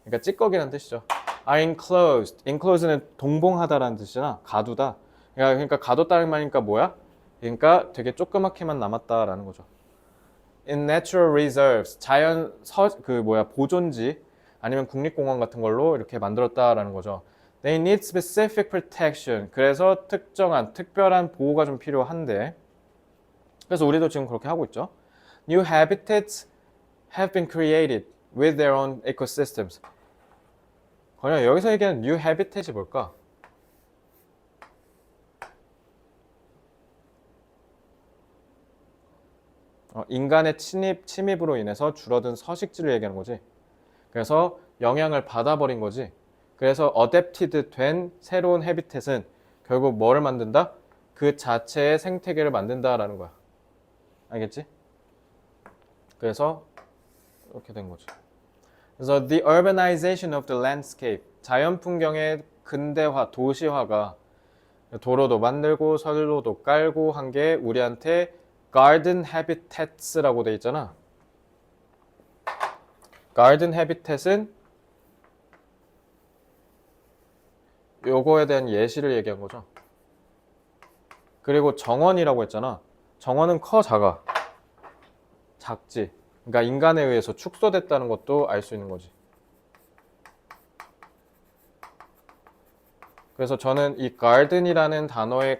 그러니까 찌꺼기라는 뜻이죠. are enclosed. enclosed는 동봉하다라는 뜻이잖아. 가두다. 그러니까 가뒀다는 말이니까 뭐야? 그러니까 되게 조그맣게만 남았다라는 거죠. in natural reserves. 자연 보존지 아니면 국립공원 같은 걸로 이렇게 만들었다라는 거죠. They need specific protection. 그래서 특별한 보호가 좀 필요한데, 그래서 우리도 지금 그렇게 하고 있죠. New habitats have been created with their own ecosystems. 그냥 여기서 얘기하는 new habitat이 뭘까? 인간의 침입으로 인해서 줄어든 서식지를 얘기하는 거지. 그래서 영향을 받아버린 거지. 그래서 adapted 된 새로운 해비텟은 결국 뭐를 만든다? 그 자체의 생태계를 만든다라는 거야. 알겠지? 그래서 이렇게 된 거지. 그래서 the urbanization of the landscape, 자연 풍경의 근대화, 도시화가 도로도 만들고 선로도 깔고 한 게 우리한테 garden habitats라고 돼 있잖아. garden habitat은 요거에 대한 예시를 얘기한 거죠. 그리고 정원이라고 했잖아. 정원은 커, 작아? 작지. 그러니까 인간에 의해서 축소됐다는 것도 알 수 있는 거지. 그래서 저는 이 garden이라는 단어가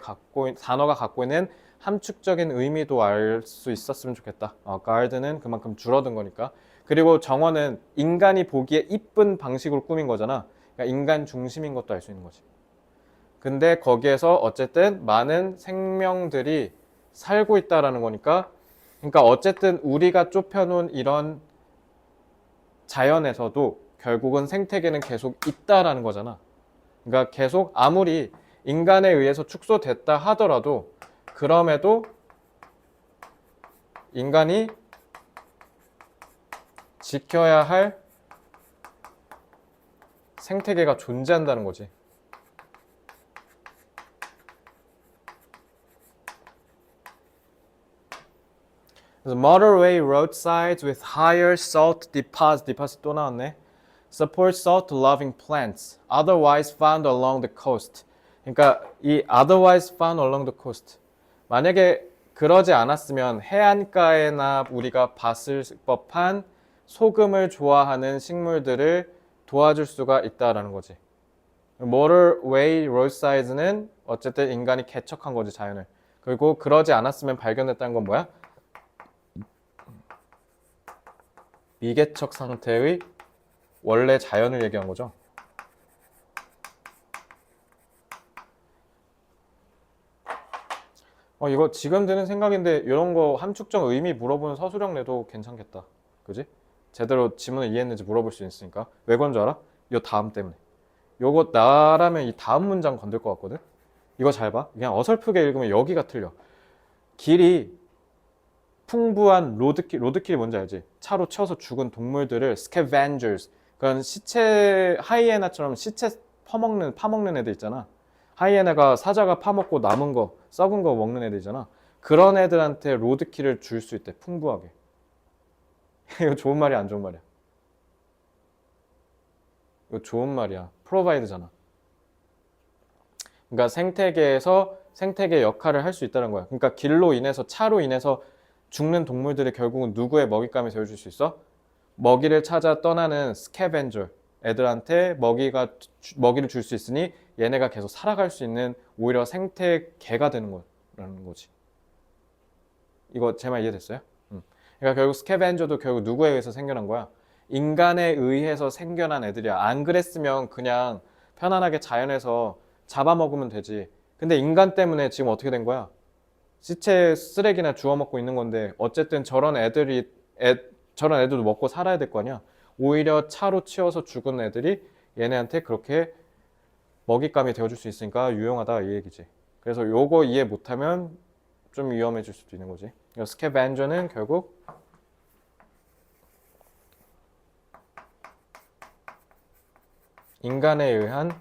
갖고 있는 함축적인 의미도 알 수 있었으면 좋겠다. garden은 그만큼 줄어든 거니까. 그리고 정원은 인간이 보기에 이쁜 방식으로 꾸민 거잖아. 그러니까 인간 중심인 것도 알 수 있는 거지. 근데 거기에서 어쨌든 많은 생명들이 살고 있다라는 거니까, 그러니까 어쨌든 우리가 좁혀놓은 이런 자연에서도 결국은 생태계는 계속 있다라는 거잖아. 그러니까 계속 아무리 인간에 의해서 축소됐다 하더라도 그럼에도 인간이 지켜야 할 생태계가 존재한다는 거지. 그래서 motorway roadsides with higher salt deposit 또 나왔네. support salt-loving plants otherwise found along the coast. 그러니까 이 otherwise found along the coast. 만약에 그러지 않았으면 해안가에나 우리가 봤을 법한 소금을 좋아하는 식물들을 도와줄 수가 있다라는 거지. motorway roadsides는 어쨌든 인간이 개척한 거지, 자연을. 그리고 그러지 않았으면 발견됐다는 건 뭐야? 미개척 상태의 원래 자연을 얘기한 거죠. 이거 지금 드는 생각인데 이런 거 함축적 의미 물어보는 서술형 내도 괜찮겠다. 그지? 제대로 지문을 이해했는지 물어볼 수 있으니까. 왜 그런 줄 알아? 이 다음 때문에. 요거 나라면 이 다음 문장 건들 것 같거든? 이거 잘 봐. 그냥 어설프게 읽으면 여기가 틀려. 길이 풍부한 로드킬이 뭔지 알지? 차로 치어서 죽은 동물들을 scavengers. 그런 시체, 하이에나처럼 시체 파먹는 애들 있잖아. 하이에나가 사자가 파먹고 남은 거, 썩은 거 먹는 애들 있잖아. 그런 애들한테 로드킬을 줄 수 있대, 풍부하게. 이거 좋은 말이야, 안 좋은 말이야? 이거 좋은 말이야. 프로바이드잖아. 그러니까 생태계에서 생태계 역할을 할 수 있다는 거야. 그러니까 길로 인해서, 차로 인해서 죽는 동물들이 결국은 누구의 먹잇감이 되어줄 수 있어? 먹이를 찾아 떠나는 스캐벤저 애들한테 먹이를 줄 수 있으니 얘네가 계속 살아갈 수 있는 오히려 생태계가 되는 거라는 거지. 이거 제 말 이해됐어요? 그러니까 결국 스캐벤저도 결국 누구에 의해서 생겨난 거야? 인간에 의해서 생겨난 애들이야. 안 그랬으면 그냥 편안하게 자연에서 잡아먹으면 되지. 근데 인간 때문에 지금 어떻게 된 거야? 시체 쓰레기나 주워 먹고 있는 건데 어쨌든 저런 애들도 먹고 살아야 될 거 아니야. 오히려 차로 치어서 죽은 애들이 얘네한테 그렇게 먹잇감이 되어줄 수 있으니까 유용하다 이 얘기지. 그래서 요거 이해 못하면 좀 위험해질 수도 있는 거지. 스캐벤저는 결국 인간에 의한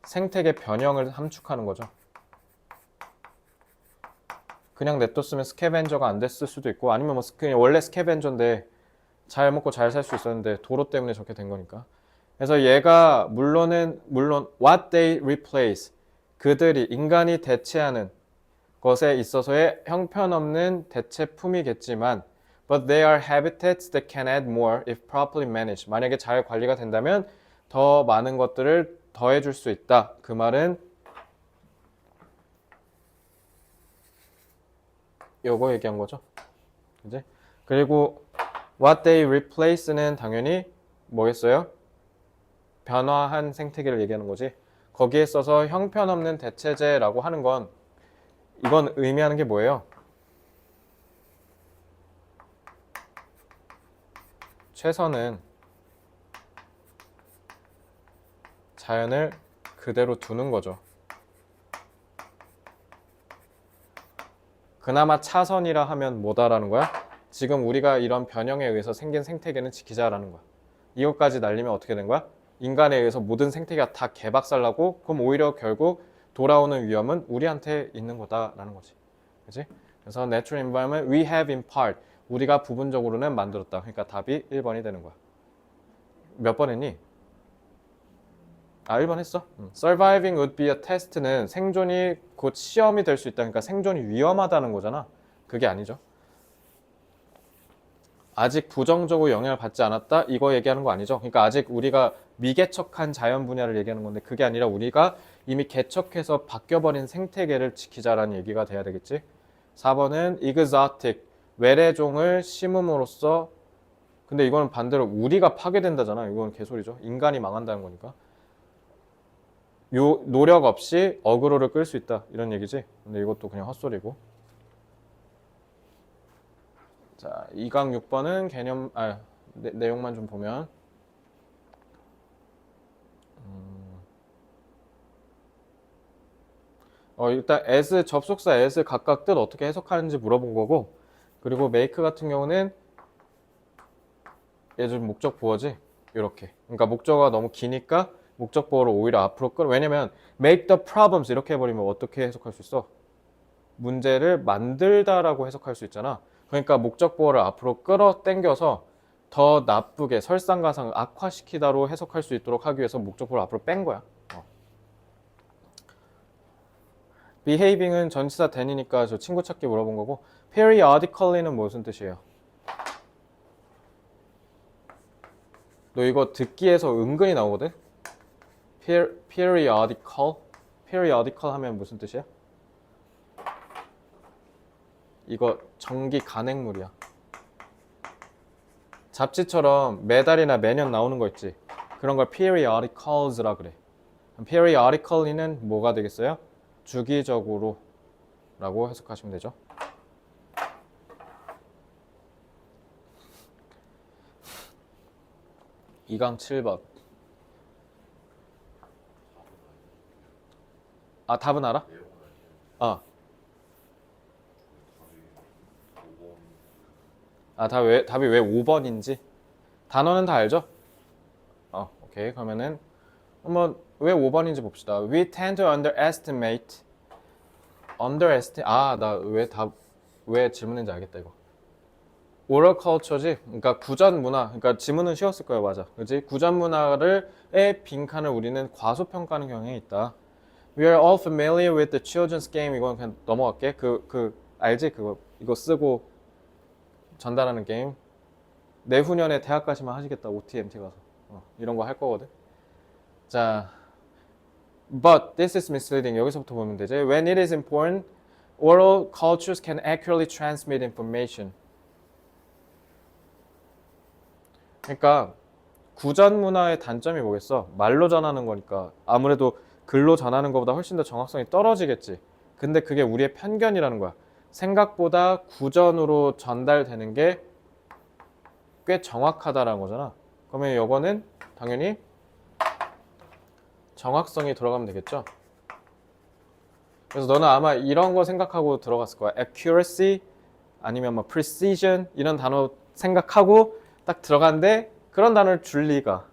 생태계 변형을 함축하는 거죠. 그냥 냅뒀으면 스캐벤저가 안 됐을 수도 있고 아니면 뭐 그냥 원래 스캐벤저인데 잘 먹고 잘 살 수 있었는데 도로 때문에 저렇게 된 거니까. 그래서 얘가 물론 what they replace 그들이 인간이 대체하는 것에 있어서의 형편없는 대체품이겠지만 but they are habitats that can add more if properly managed. 만약에 잘 관리가 된다면 더 많은 것들을 더해줄 수 있다. 그 말은 요거 얘기한 거죠. 그지? 그리고 what they replace는 당연히 뭐겠어요? 변화한 생태계를 얘기하는 거지. 거기에 써서 형편없는 대체제라고 하는 건 이건 의미하는 게 뭐예요? 최선은 자연을 그대로 두는 거죠. 그나마 차선이라 하면 뭐다라는 거야? 지금 우리가 이런 변형에 의해서 생긴 생태계는 지키자라는 거야. 이것까지 날리면 어떻게 된 거야? 인간에 의해서 모든 생태계가 다 개박살나고 그럼 오히려 결국 돌아오는 위험은 우리한테 있는 거다라는 거지. 그치? 그래서 natural environment we have in part 우리가 부분적으로는 만들었다. 그러니까 답이 1번이 되는 거야. 몇 번 했니? 1번 했어. Surviving would be a test는 생존이 곧 시험이 될 수 있다. 그러니까 생존이 위험하다는 거잖아. 그게 아니죠. 아직 부정적으로 영향을 받지 않았다? 이거 얘기하는 거 아니죠. 그러니까 아직 우리가 미개척한 자연 분야를 얘기하는 건데 그게 아니라 우리가 이미 개척해서 바뀌어버린 생태계를 지키자라는 얘기가 돼야 되겠지. 4번은 exotic, 외래종을 심음으로써 근데 이거는 반대로 우리가 파괴된다잖아. 이건 개소리죠. 인간이 망한다는 거니까. 요 노력 없이 어그로를 끌 수 있다. 이런 얘기지. 근데 이것도 그냥 헛소리고. 자, 2강 6번은 개념, 내용만 좀 보면. 일단 as, 접속사 as 각각 뜻 어떻게 해석하는지 물어본 거고, 그리고 make 같은 경우는 얘 좀 목적 보어지. 이렇게. 그러니까 목적어가 너무 기니까 목적 보어를 오히려 앞으로 끌어. 왜냐면 make the problems 이렇게 해버리면 어떻게 해석할 수 있어? 문제를 만들다라고 해석할 수 있잖아. 그러니까 목적 보어를 앞으로 끌어당겨서 더 나쁘게 설상가상을 악화시키다로 해석할 수 있도록 하기 위해서 목적 보어를 앞으로 뺀 거야. behaving은 전치사 then이니까 저 친구 찾기 물어본 거고 periodically는 무슨 뜻이에요? 너 이거 듣기에서 은근히 나오거든? periodical 하면 무슨 뜻이야? 이거 정기 간행물이야. 잡지처럼 매달이나 매년 나오는 거 있지. 그런 걸 periodicals라 그래. periodically는 뭐가 되겠어요? 주기적으로 라고 해석하시면 되죠. 이강 7번. 아, 답은 알아? 아, 답이 왜 5번인지? 단어는 다 알죠? 오케이. 그러면은 한번 왜 5번인지 봅시다. We tend to underestimate. 나 왜 질문인지 알겠다 이거. oral culture지. 그러니까 구전 문화. 그러니까 지문은 쉬웠을 거예요, 맞아. 그렇지? 구전 문화의 빈칸을 우리는 과소평가하는 경향이 있다. We are all familiar with the children's game. 이건 그냥 넘어갈게. 알지? 이거 쓰고 전달하는 게임. 내후년에 대학까지만 하시겠다. OTMT 가서. 이런 거 할 거거든. 자, but this is misleading. 여기서부터 보면 되지. When it is important, oral cultures can accurately transmit information. 그러니까 구전 문화의 단점이 뭐겠어? 말로 전하는 거니까 아무래도 글로 전하는 것보다 훨씬 더 정확성이 떨어지겠지. 근데 그게 우리의 편견이라는 거야. 생각보다 구전으로 전달되는 게 꽤 정확하다라는 거잖아. 그러면 이거는 당연히 정확성이 들어가면 되겠죠. 그래서 너는 아마 이런 거 생각하고 들어갔을 거야. accuracy 아니면 뭐 precision 이런 단어 생각하고 딱 들어갔는데 그런 단어를 줄 리가.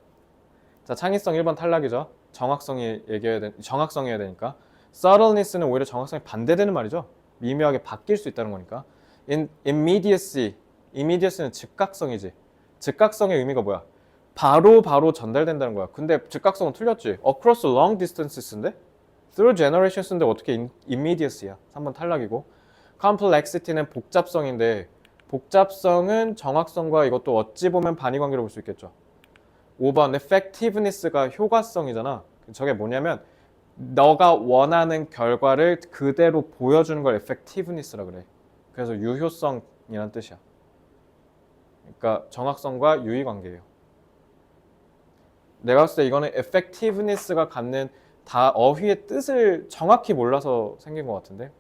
자, 창의성 1번 탈락이죠. 정확성이어야 되니까. subtleness는 오히려 정확성이 반대되는 말이죠. 미묘하게 바뀔 수 있다는 거니까. immediacy는 즉각성이지. 즉각성의 의미가 뭐야? 바로 전달된다는 거야. 근데 즉각성은 틀렸지. across long distances인데? through generations인데 어떻게 immediacy야? 3번 탈락이고. complexity는 복잡성인데 복잡성은 정확성과 이것도 어찌 보면 반의관계로 볼 수 있겠죠. 5번 effectiveness가 효과성이잖아. 저게 뭐냐면 너가 원하는 결과를 그대로 보여주는 걸 effectiveness라 그래. 그래서 유효성이란 뜻이야. 그러니까 정확성과 유의관계예요. 내가 봤을 때 이거는 effectiveness가 갖는 다 어휘의 뜻을 정확히 몰라서 생긴 것 같은데.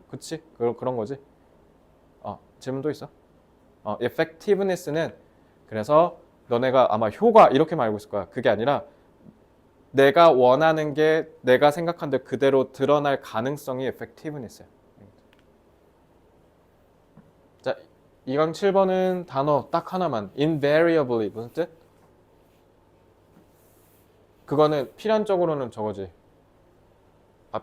그치? 그런 거지? 질문 또 있어? effectiveness는 그래서 너네가 아마 효과 이렇게만 알고 있을 거야. 그게 아니라 내가 원하는 게 내가 생각한 데 그대로 드러날 가능성이 effectiveness야. 자, 2강 7번은 단어 딱 하나만. invariably 무슨 뜻? 그거는 필연적으로는 저거지.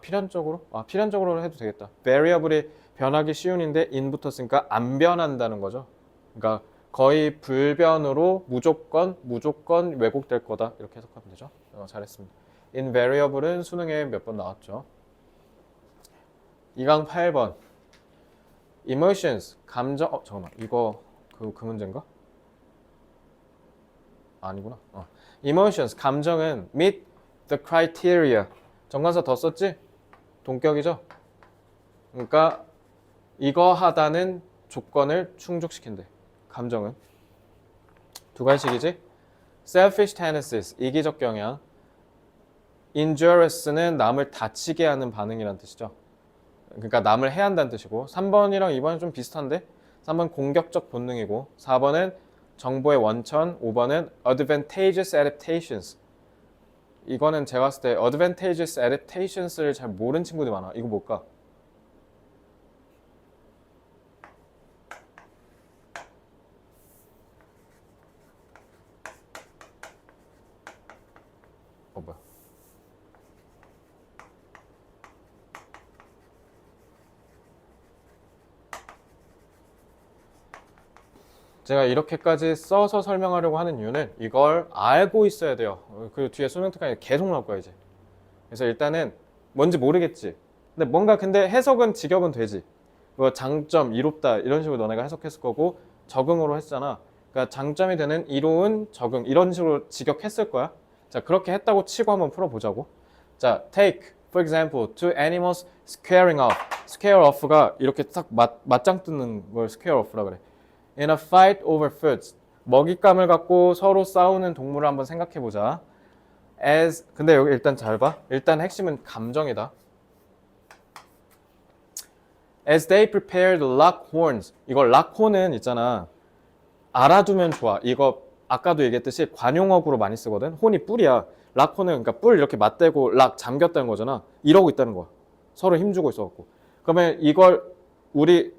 필연적으로? 필연적으로 해도 되겠다. variable이 변하기 쉬운인데 in 붙었으니까 안 변한다는 거죠. 그러니까 거의 불변으로 무조건 왜곡될 거다 이렇게 해석하면 되죠. 잘했습니다. invariable은 수능에 몇 번 나왔죠. 2강 8번 emotions 감정 잠깐만 이거 그 문제인가? 아니구나. emotions 감정은 meet the criteria 정관사 더 썼지? 동격이죠? 그러니까 이거 하다는 조건을 충족시킨대. 감정은 두 가지식이지. selfish tendencies 이기적 경향, injurious는 남을 다치게 하는 반응이란 뜻이죠. 그러니까 남을 해한다는 뜻이고 3번이랑 2번은 좀 비슷한데 3번 공격적 본능이고 4번은 정보의 원천, 5번은 advantageous adaptations. 이거는 제가 봤을 때 advantageous adaptations를 잘 모르는 친구들이 많아. 이거 뭘까? 뭐야? 제가 이렇게까지 써서 설명하려고 하는 이유는 이걸 알고 있어야 돼요. 그 뒤에 수능 특강이 계속 나올 거야 이제. 그래서 일단은 뭔지 모르겠지. 근데 해석은 직역은 되지. 뭐 장점, 이롭다 이런 식으로 너네가 해석했을 거고 적응으로 했잖아. 그러니까 장점이 되는 이로운 적응 이런 식으로 직역했을 거야. 자, 그렇게 했다고 치고 한번 풀어보자고. 자, take for example two animals squaring off. square off가 이렇게 딱 맞짱 뜨는 걸 square off라 그래. In a fight over food. 먹잇감을 갖고 서로 싸우는 동물을 한번 생각해 보자. 근데 여기 일단 잘 봐. 일단 핵심은 감정이다. As they prepared lock horns. 이거 lock horn은 있잖아. 알아두면 좋아. 이거 아까도 얘기했듯이 관용어구로 많이 쓰거든. 혼이 뿔이야. lock horn은 그러니까 뿔 이렇게 맞대고 lock 잠겼다는 거잖아. 이러고 있다는 거야. 서로 힘주고 있어갖고. 그러면 이걸 우리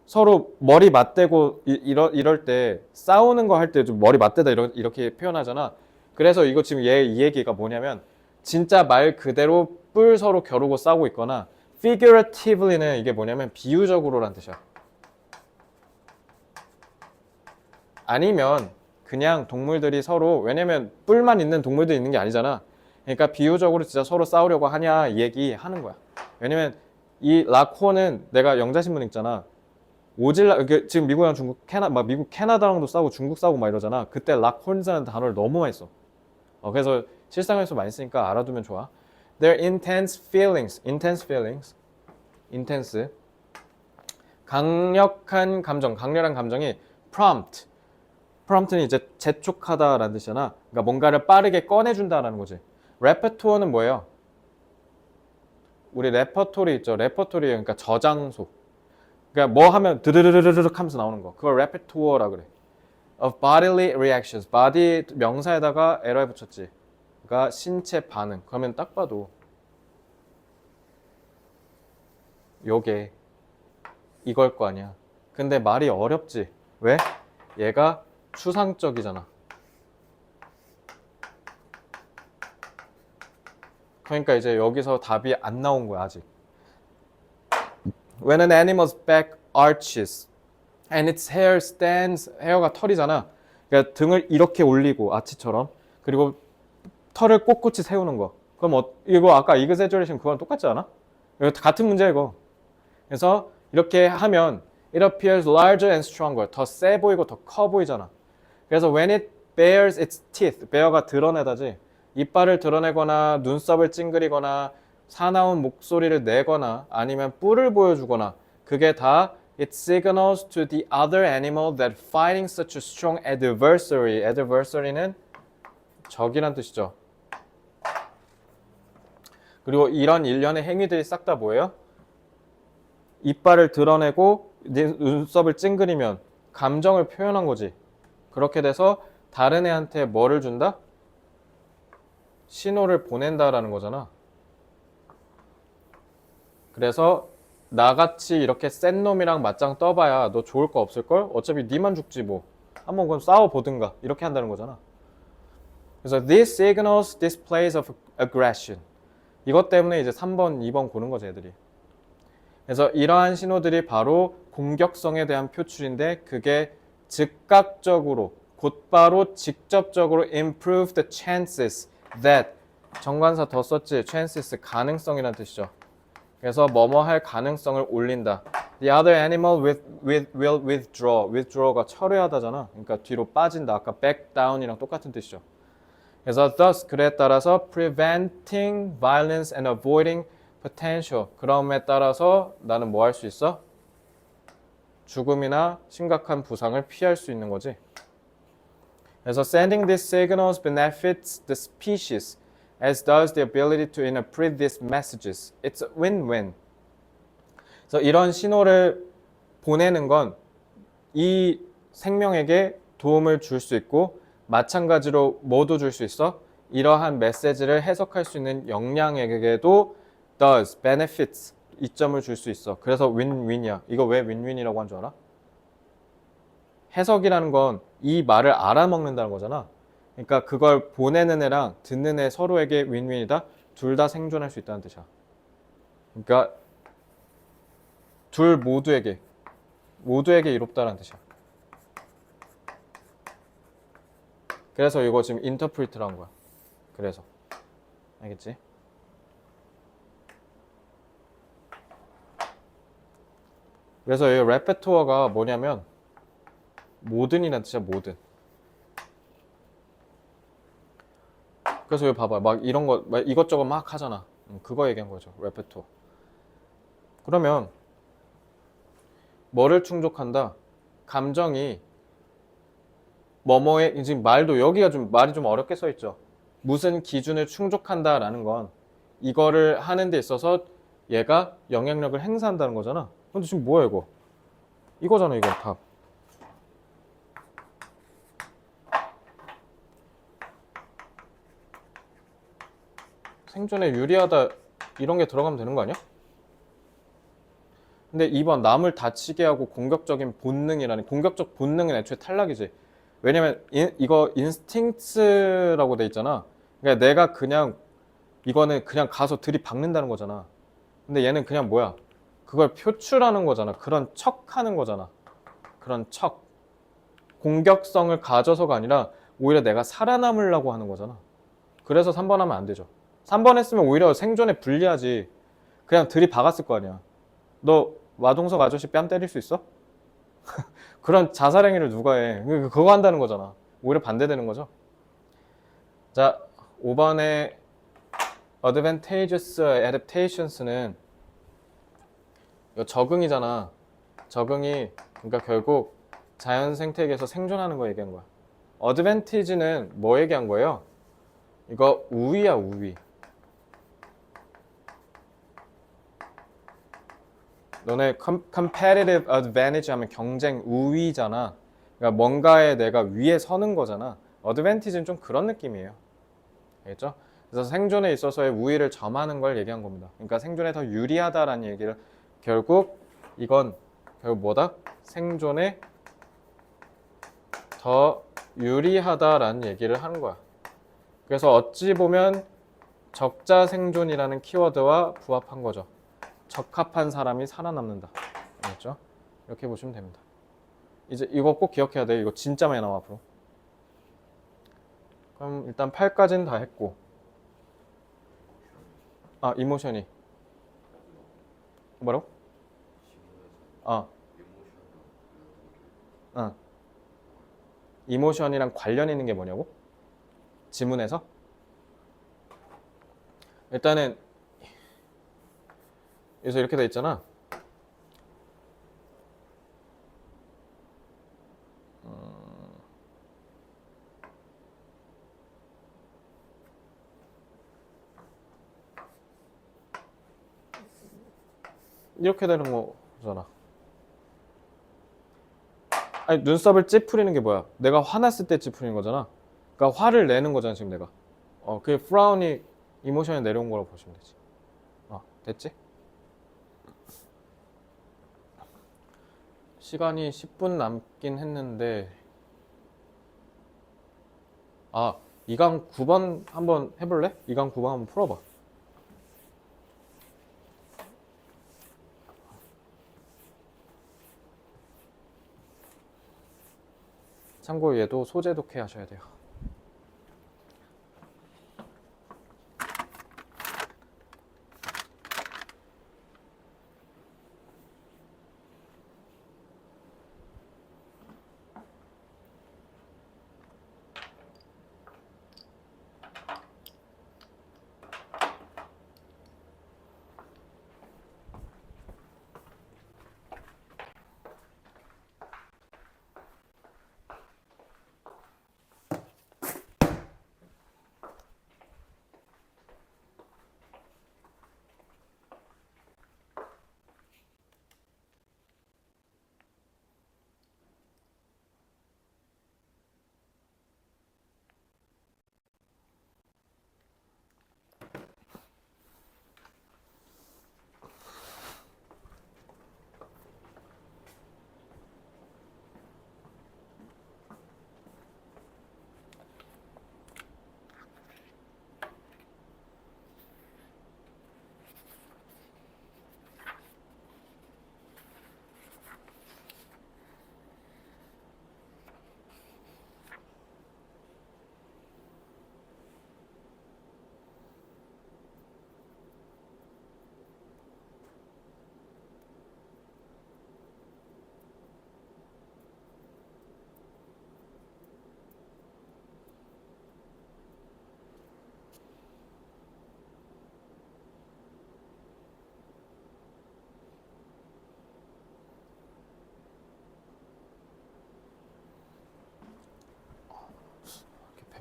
서로 머리 맞대고 이럴 때 싸우는 거 할 때 좀 머리 맞대다 이렇게 표현하잖아. 그래서 이거 지금 이 얘기가 뭐냐면 진짜 말 그대로 뿔 서로 겨루고 싸우고 있거나 figuratively는 이게 뭐냐면 비유적으로란 뜻이야. 아니면 그냥 동물들이 서로 왜냐면 뿔만 있는 동물들이 있는 게 아니잖아. 그러니까 비유적으로 진짜 서로 싸우려고 하냐 이 얘기 하는 거야. 왜냐면 이 라코는 내가 영자신문 읽잖아. 지금 미국이랑 중국, 미국 캐나다랑도 싸우고 중국 싸우고 막 이러잖아. 그때 락혼즈라는 단어를 너무 많이 써. 그래서 실생활에서 많이 쓰니까 알아두면 좋아. Their intense feelings. 강력한 감정, 강렬한 감정이 prompt. prompt는 이제 재촉하다라는 뜻이잖아. 그러니까 뭔가를 빠르게 꺼내준다라는 거지. repertoire는 뭐예요? 우리 레퍼토리 있죠. 레퍼토리 그러니까 저장소. 그러니까 뭐 하면 드르르르르륵 하면서 나오는 거. 그걸 repertoire라 그래. Of bodily reactions. body 명사에다가 에러에 붙였지. 그러니까 신체 반응. 그러면 딱 봐도 요게 이걸 거 아니야. 근데 말이 어렵지. 왜? 얘가 추상적이잖아. 그러니까 이제 여기서 답이 안 나온 거야 아직. When an animal's back arches and its hair stands, 헤어가 털이잖아. 그러니까 등을 이렇게 올리고 아치처럼 그리고 털을 꼿꼿이 세우는 거. 그럼 이거 아까 exaggeration 그거랑 똑같지 않아? 이거 같은 문제야 이거. 그래서 이렇게 하면 it appears larger and stronger. 더 세 보이고 더 커 보이잖아. 그래서 when it bares its teeth, bear가 드러내다지. 이빨을 드러내거나 눈썹을 찡그리거나 사나운 목소리를 내거나 아니면 뿔을 보여주거나 그게 다 it signals to the other animal that fighting such a strong adversary. adversary는 적이란 뜻이죠. 그리고 이런 일련의 행위들이 싹 다 뭐예요? 이빨을 드러내고 눈썹을 찡그리면 감정을 표현한 거지. 그렇게 돼서 다른 애한테 뭐를 준다? 신호를 보낸다라는 거잖아. 그래서 나같이 이렇게 센 놈이랑 맞짱 떠봐야 너 좋을 거 없을걸? 어차피 니만 죽지 뭐. 한번 그럼 싸워보든가. 이렇게 한다는 거잖아. 그래서 this signals displays of aggression. 이것 때문에 이제 3번, 2번 고른 거지 애들이. 그래서 이러한 신호들이 바로 공격성에 대한 표출인데 그게 즉각적으로 곧바로 직접적으로 improve the chances that 정관사 더 썼지 chances 가능성이라는 뜻이죠. 그래서 뭐뭐 할 가능성을 올린다. The other animal will withdraw. withdraw가 철회하다잖아. 그러니까 뒤로 빠진다. 아까 back down이랑 똑같은 뜻이죠. 그래서 thus 그에 따라서 preventing violence and avoiding potential. 그럼에 따라서 나는 뭐 할 수 있어? 죽음이나 심각한 부상을 피할 수 있는 거지. 그래서 sending these signals benefits the species as does the ability to interpret these messages. It's a win-win. 그래서 이런 신호를 보내는 건 이 생명에게 도움을 줄 수 있고 마찬가지로 뭐도 줄 수 있어? 이러한 메시지를 해석할 수 있는 역량에게도 does, benefits 이점을 줄 수 있어. 그래서 win-win이야. 이거 왜 win-win이라고 한 줄 알아? 해석이라는 건 이 말을 알아먹는다는 거잖아. 그러니까 그걸 보내는 애랑 듣는 애 서로에게 윈윈이다. 둘 다 생존할 수 있다는 뜻이야. 그러니까 둘 모두에게 이롭다는 뜻이야. 그래서 이거 지금 인터프리트라는 거야. 그래서 알겠지? 그래서 이 레페토어가 뭐냐면 모든이라는 뜻이야. 모든. 그래서 여기 봐봐. 막 이런 거 막 이것저것 막 하잖아. 그거 얘기한 거죠. 레페토어. 그러면 뭐를 충족한다? 감정이 뭐뭐에 지금 말도 여기가 좀 말이 좀 어렵게 써 있죠. 무슨 기준을 충족한다라는 건 이거를 하는 데 있어서 얘가 영향력을 행사한다는 거잖아. 근데 지금 뭐야 이거? 이거잖아 이거 답. 생존에 유리하다 이런 게 들어가면 되는 거 아니야? 근데 2번 남을 다치게 하고 공격적인 본능이라니 공격적 본능은 애초에 탈락이지. 왜냐면 이거 인스팅트라고 돼 있잖아. 그러니까 내가 그냥 이거는 그냥 가서 들이박는다는 거잖아. 근데 얘는 그냥 뭐야? 그걸 표출하는 거잖아. 그런 척 하는 거잖아. 그런 척. 공격성을 가져서가 아니라 오히려 내가 살아남으려고 하는 거잖아. 그래서 3번 하면 안 되죠. 3번 했으면 오히려 생존에 불리하지. 그냥 들이박았을 거 아니야. 너 마동석 아저씨 뺨 때릴 수 있어? 그런 자살행위를 누가 해? 그거 한다는 거잖아. 오히려 반대되는 거죠. 자, 5번의 advantageous adaptations는 이거 적응이잖아. 적응이 그러니까 결국 자연 생태계에서 생존하는 거 얘기한 거야. advantage는 뭐 얘기한 거예요? 이거 우위야 우위. 너네 competitive advantage 하면 경쟁 우위잖아. 그러니까 뭔가에 내가 위에 서는 거잖아. advantage는 좀 그런 느낌이에요. 알겠죠? 그래서 생존에 있어서의 우위를 점하는 걸 얘기한 겁니다. 그러니까 생존에 더 유리하다라는 얘기를 결국 이건 결국 뭐다? 생존에 더 유리하다라는 얘기를 하는 거야. 그래서 어찌 보면 적자 생존이라는 키워드와 부합한 거죠. 적합한 사람이 살아남는다. 알겠죠? 이렇게 보시면 됩니다. 이제 이거 꼭 기억해야 돼. 이거 진짜 많이 나와 앞으로. 그럼 일단 8까지는 다 했고. 아, 이모션이. 뭐라고? 아, 이모션이랑 관련 있는 게 뭐냐고? 지문에서? 일단은 여기서 이렇게 돼 있잖아. 이렇게 되는 거잖아. 아니, 눈썹을 찌푸리는 게 뭐야? 내가 화났을 때 찌푸리는 거잖아. 그러니까 화를 내는 거잖아, 지금 내가. 그게 프라운이 이모션에 내려온 거라고 보시면 되지. 됐지? 시간이 10분 남긴 했는데, 2강 9번 한번 해볼래? 2강 9번 한번 풀어봐. 참고 얘도 소재 독해 하셔야 돼요.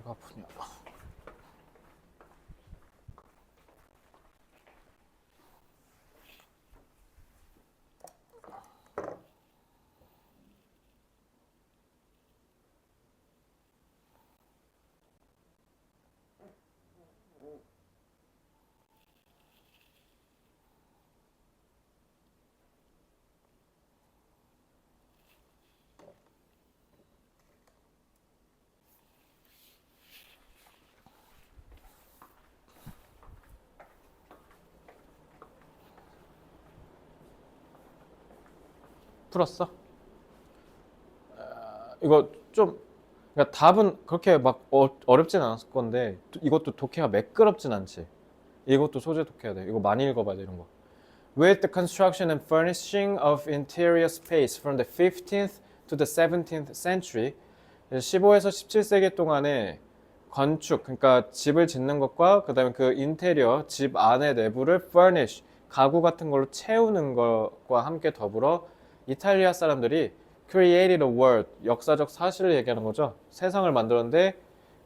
배가 아프냐. 풀었어? 이거 좀 그러니까 답은 그렇게 막 어렵진 않았을 건데 이것도 독해가 매끄럽진 않지. 이것도 소재 독해야 돼. 이거 많이 읽어봐야 돼 이런 거. With the construction and furnishing of interior space from the 15th to the 17th century, 15에서 17세기 동안에 건축, 그러니까 집을 짓는 것과 그다음에 그 인테리어, 집 안의 내부를 furnish, 가구 같은 걸로 채우는 것과 함께 더불어 이탈리아 사람들이 created a world, 역사적 사실을 얘기하는 거죠. 세상을 만들었는데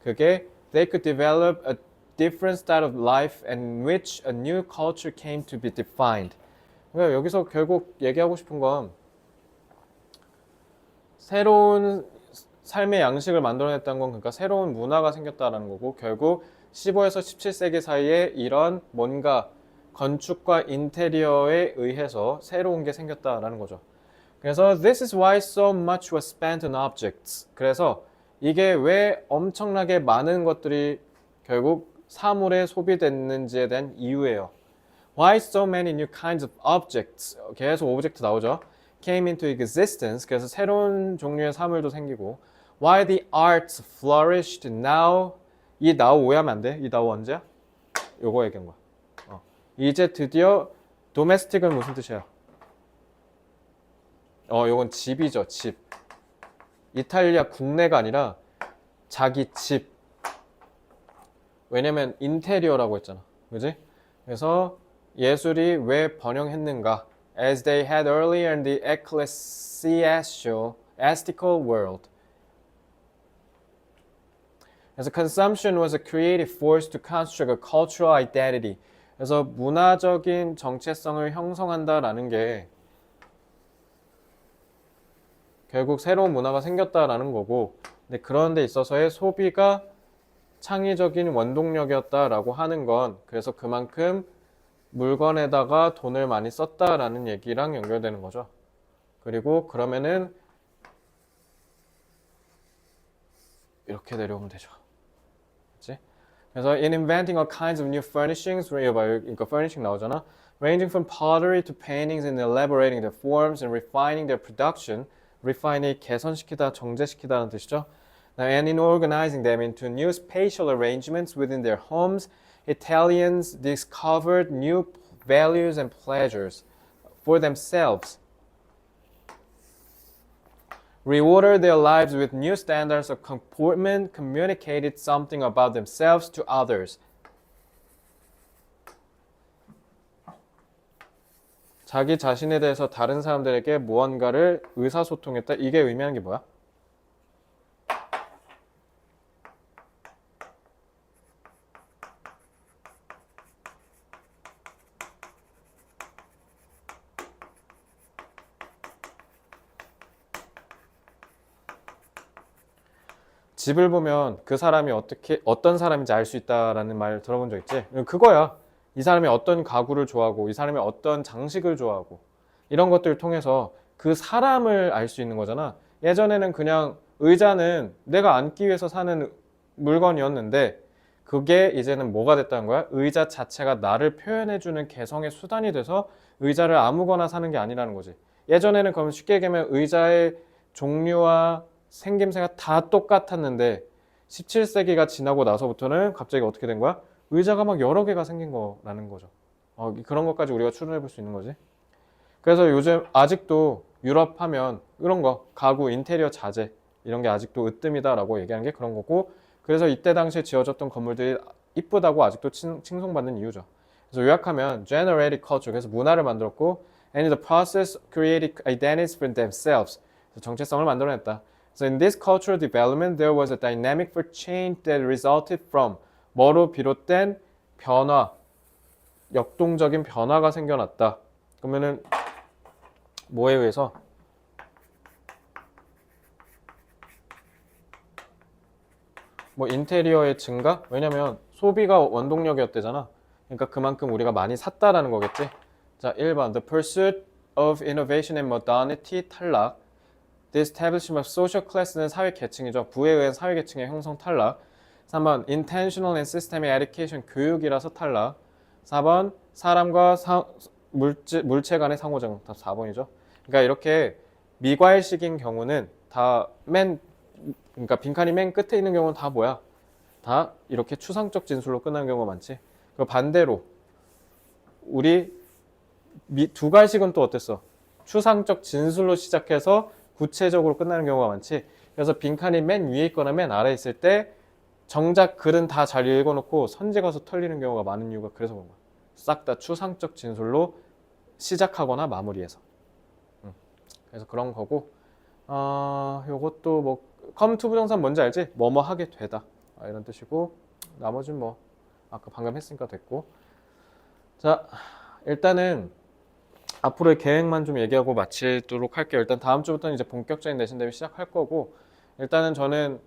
그게 they could develop a different style of life in which a new culture came to be defined. 그러니까 여기서 결국 얘기하고 싶은 건 새로운 삶의 양식을 만들어냈다는 건 그러니까 새로운 문화가 생겼다는 거고 결국 15에서 17세기 사이에 이런 뭔가 건축과 인테리어에 의해서 새로운 게 생겼다라는 거죠. 그래서 this is why so much was spent on objects. 그래서 이게 왜 엄청나게 많은 것들이 결국 사물에 소비됐는지에 대한 이유예요. Why so many new kinds of objects? 계속 오브젝트 나오죠. Came into existence. 그래서 새로운 종류의 사물도 생기고. Why the arts flourished now? 이 now 오해하면 안 돼. 이 now 언제야? 요거 얘기한 거야. 이제 드디어 domestic은 무슨 뜻이야? 요건 집이죠. 집. 이탈리아 국내가 아니라 자기 집. 왜냐면 인테리어라고 했잖아. 그지? 그래서 예술이 왜 번영했는가? As they had earlier in the ecclesiastical world. 그래서 consumption was a creative force to construct a cultural identity. 그래서 문화적인 정체성을 형성한다라는 게 결국 새로운 문화가 생겼다라는 거고, 근데 그런 데 있어서의 소비가 창의적인 원동력이었다라고 하는 건 그래서 그만큼 물건에다가 돈을 많이 썼다라는 얘기랑 연결되는 거죠. 그리고 그러면은 이렇게 내려오면 되죠. 그치? 그래서 in inventing all kinds of new furnishings, 그러니까 furnishing 나오잖아. Ranging from pottery to paintings and elaborating their forms and refining their production. refine이 개선시키다, 정제시키다는 뜻이죠. And in organizing them into new spatial arrangements within their homes, Italians discovered new values and pleasures for themselves, reordered their lives with new standards of comportment, communicated something about themselves to others. 자기 자신에 대해서 다른 사람들에게 무언가를 의사소통했다. 이게 의미하는 게 뭐야? 집을 보면 그 사람이 어떤 사람인지 알 수 있다라는 말 들어본 적 있지? 그거야. 이 사람이 어떤 가구를 좋아하고 이 사람이 어떤 장식을 좋아하고 이런 것들을 통해서 그 사람을 알 수 있는 거잖아. 예전에는 그냥 의자는 내가 앉기 위해서 사는 물건이었는데 그게 이제는 뭐가 됐다는 거야? 의자 자체가 나를 표현해주는 개성의 수단이 돼서 의자를 아무거나 사는 게 아니라는 거지. 예전에는 그러면 쉽게 얘기하면 의자의 종류와 생김새가 다 똑같았는데 17세기가 지나고 나서부터는 갑자기 어떻게 된 거야? 의자가 막 여러 개가 생긴 거라는 거죠. 그런 것까지 우리가 추론해 볼 수 있는 거지. 그래서 요즘 아직도 유럽 하면 이런 거 가구, 인테리어 자재 이런 게 아직도 으뜸이다라고 얘기하는 게 그런 거고 그래서 이때 당시에 지어졌던 건물들이 이쁘다고 아직도 칭송받는 이유죠. 그래서 요약하면 generated culture, 그래서 문화를 만들었고 and in the process created identities for themselves, 정체성을 만들어냈다. So in this cultural development, there was a dynamic for change that resulted from 뭐로 비롯된 변화, 역동적인 변화가 생겨났다. 그러면은 뭐에 의해서? 뭐 인테리어의 증가? 왜냐면 소비가 원동력이었대잖아. 그러니까 그만큼 우리가 많이 샀다라는 거겠지. 자, 1번 The pursuit of innovation and modernity 탈락. The establishment of social class는 사회 계층이죠. 부에 의한 사회 계층의 형성 탈락. 3번 intentional and systemic education 교육이라서 탈락. 4번 사람과 물체 간의 상호작용. 답 4번이죠. 그러니까 이렇게 미괄식인 경우는 그러니까 빈칸이 맨 끝에 있는 경우는 다 뭐야? 다 이렇게 추상적 진술로 끝나는 경우가 많지. 그 반대로 우리 두괄식은 또 어땠어? 추상적 진술로 시작해서 구체적으로 끝나는 경우가 많지. 그래서 빈칸이 맨 위에 있거나 맨 아래에 있을 때 정작 글은 다 잘 읽어놓고 선지 가서 털리는 경우가 많은 이유가 그래서 그런 거야. 싹 다 추상적 진술로 시작하거나 마무리해서. 그래서 그런 거고. 요것도 뭐 come to 부정사는 뭔지 알지? 뭐뭐 하게 되다 이런 뜻이고, 나머지는 뭐 아까 방금 했으니까 됐고. 자, 일단은 앞으로의 계획만 좀 얘기하고 마치도록 할게요. 일단 다음 주부터는 이제 본격적인 내신 대비 시작할 거고, 일단은 저는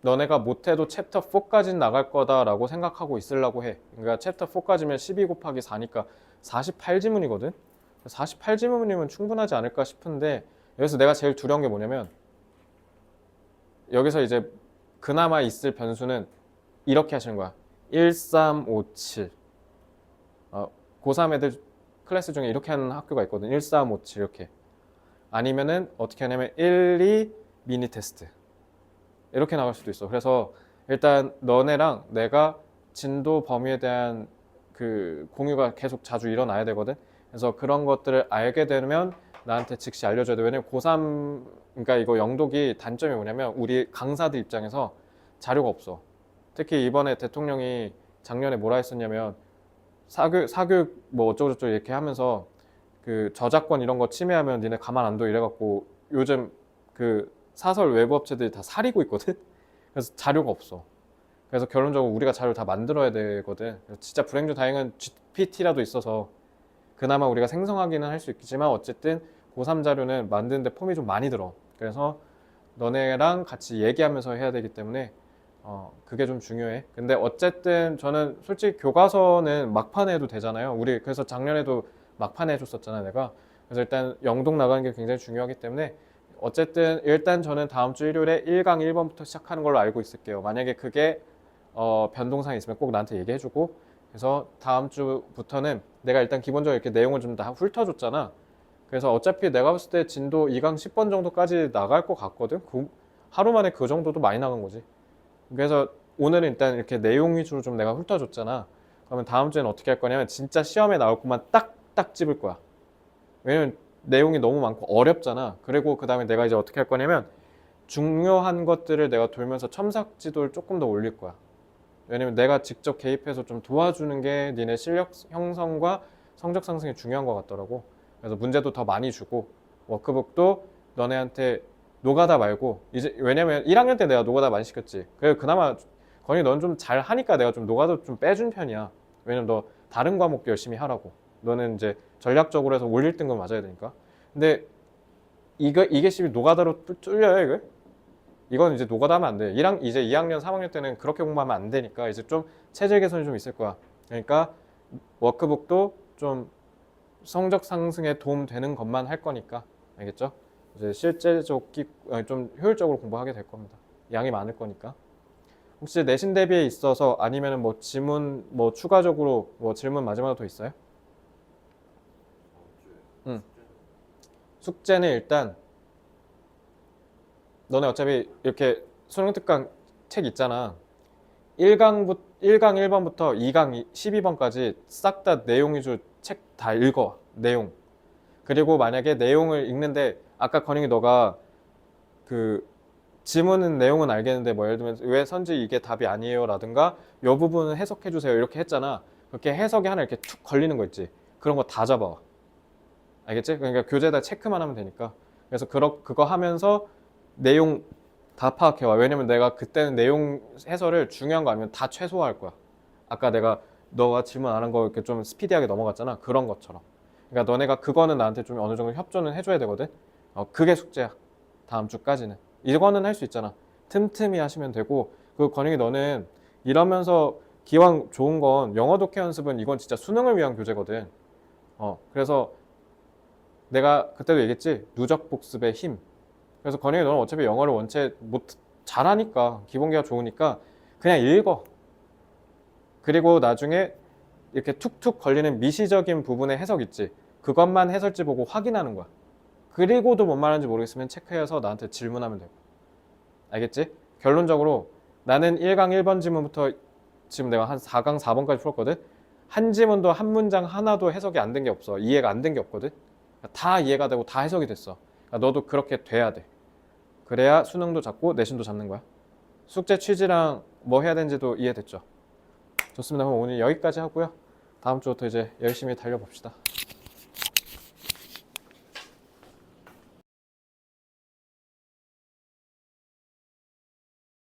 너네가 못해도 챕터 4까지는 나갈 거다라고 생각하고 있으려고 해. 그러니까 챕터 4까지면 12 곱하기 4니까 48지문이거든. 48지문이면 충분하지 않을까 싶은데, 여기서 내가 제일 두려운 게 뭐냐면, 여기서 이제 그나마 있을 변수는 이렇게 하시는 거야. 1, 3, 5, 7. 고3 애들 클래스 중에 이렇게 하는 학교가 있거든. 1, 3, 5, 7 이렇게. 아니면은 어떻게 하냐면 1, 2 미니 테스트. 이렇게 나갈 수도 있어. 그래서 일단 너네랑 내가 진도 범위에 대한 그 공유가 계속 자주 일어나야 되거든. 그래서 그런 것들을 알게 되면 나한테 즉시 알려줘야 돼. 왜냐면 고3, 그러니까 이거 영독이 단점이 뭐냐면 우리 강사들 입장에서 자료가 없어. 특히 이번에 대통령이 작년에 뭐라 했었냐면 사교육 뭐 어쩌고저쩌고 이렇게 하면서 그 저작권 이런 거 침해하면 니네 가만 안 둬 이래갖고 요즘 그 사설 외부 업체들이 다 사리고 있거든. 그래서 자료가 없어. 그래서 결론적으로 우리가 자료를 다 만들어야 되거든. 진짜 불행중 다행은 GPT라도 있어서 그나마 우리가 생성하기는 할 수 있겠지만 어쨌든 고3 자료는 만드는데 폼이 좀 많이 들어. 그래서 너네랑 같이 얘기하면서 해야 되기 때문에 그게 좀 중요해. 근데 어쨌든 저는 솔직히 교과서는 막판에 해도 되잖아요. 우리 그래서 작년에도 막판에 해줬었잖아 내가. 그래서 일단 영동 나가는 게 굉장히 중요하기 때문에 어쨌든 일단 저는 다음 주 일요일에 1강 1번부터 시작하는 걸로 알고 있을게요. 만약에 그게 변동사항이 있으면 꼭 나한테 얘기해주고. 그래서 다음 주부터는 내가 일단 기본적으로 이렇게 내용을 좀 다 훑어줬잖아. 그래서 어차피 내가 봤을 때 진도 2강 10번 정도까지 나갈 것 같거든. 하루 만에 그 정도도 많이 나간 거지. 그래서 오늘은 일단 이렇게 내용 위주로 좀 내가 훑어줬잖아. 그러면 다음 주에는 어떻게 할 거냐면 진짜 시험에 나올 것만 딱딱 집을 거야. 왜냐면 내용이 너무 많고 어렵잖아. 그리고 그 다음에 내가 이제 어떻게 할 거냐면 중요한 것들을 내가 돌면서 첨삭 지도를 조금 더 올릴 거야. 왜냐면 내가 직접 개입해서 좀 도와주는 게 니네 실력 형성과 성적 상승에 중요한 것 같더라고. 그래서 문제도 더 많이 주고 워크북도 너네한테 노가다 말고 이제 왜냐면 1학년 때 내가 노가다 많이 시켰지. 그래서 그나마 건이 넌 좀 잘 하니까 내가 좀 노가다 좀 빼준 편이야. 왜냐면 너 다른 과목도 열심히 하라고. 너는 이제 전략적으로 해서 올 1등급 맞아야 되니까. 근데 이게 씨 노가다로 뚫려요 이거? 이건 이제 노가다 하면 안 돼. 이제 2학년 3학년 때는 그렇게 공부하면 안 되니까 이제 좀 체질 개선이 좀 있을 거야. 그러니까 워크북도 좀 성적 상승에 도움되는 것만 할 거니까 알겠죠? 이제 실제적 좀 효율적으로 공부하게 될 겁니다. 양이 많을 거니까. 혹시 내신 대비에 있어서 아니면은 뭐 질문 뭐 추가적으로 뭐 질문 마지막으로 더 있어요? 응. 숙제는 일단 너네 어차피 이렇게 수능 특강 책 있잖아. 1강 1번부터 2강 12번까지 싹 다 내용 위주 책 다 읽어. 내용. 그리고 만약에 내용을 읽는데 아까 건영이 너가 그 지문은 내용은 알겠는데 뭐 예를 들면 왜 선지 이게 답이 아니에요 라든가 요 부분은 해석해 주세요 이렇게 했잖아. 그렇게 해석이 하나 이렇게 툭 걸리는 거 있지. 그런 거 다 잡아와. 알겠지? 그러니까 교재에다 체크만 하면 되니까. 그래서 그거 하면서 내용 다 파악해와. 왜냐면 내가 그때는 내용 해설을 중요한 거 아니면 다 최소화할 거야. 아까 내가 너가 질문 안 한 거 이렇게 좀 스피디하게 넘어갔잖아. 그런 것처럼. 그러니까 너네가 그거는 나한테 좀 어느 정도 협조는 해줘야 되거든. 그게 숙제야. 다음 주까지는. 이거는 할 수 있잖아. 틈틈이 하시면 되고. 그 권영이 너는 이러면서 기왕 좋은 건 영어 독해 연습은 이건 진짜 수능을 위한 교재거든. 그래서 내가 그때도 얘기했지. 누적 복습의 힘. 그래서 권영이 너는 어차피 영어를 원체 못 잘하니까 기본기가 좋으니까 그냥 읽어. 그리고 나중에 이렇게 툭툭 걸리는 미시적인 부분의 해석 있지. 그것만 해설지 보고 확인하는 거야. 그리고도 뭔 말하는지 모르겠으면 체크해서 나한테 질문하면 되고. 알겠지? 결론적으로 나는 1강 1번 지문부터 지금 내가 한 4강 4번까지 풀었거든. 한 지문도 한 문장 하나도 해석이 안 된 게 없어. 이해가 안 된 게 없거든. 다 이해가 되고 다 해석이 됐어. 너도 그렇게 돼야 돼. 그래야 수능도 잡고 내신도 잡는 거야. 숙제 취지랑 뭐 해야 되는지도 이해됐죠? 좋습니다. 그럼 오늘 여기까지 하고요. 다음 주부터 이제 열심히 달려봅시다.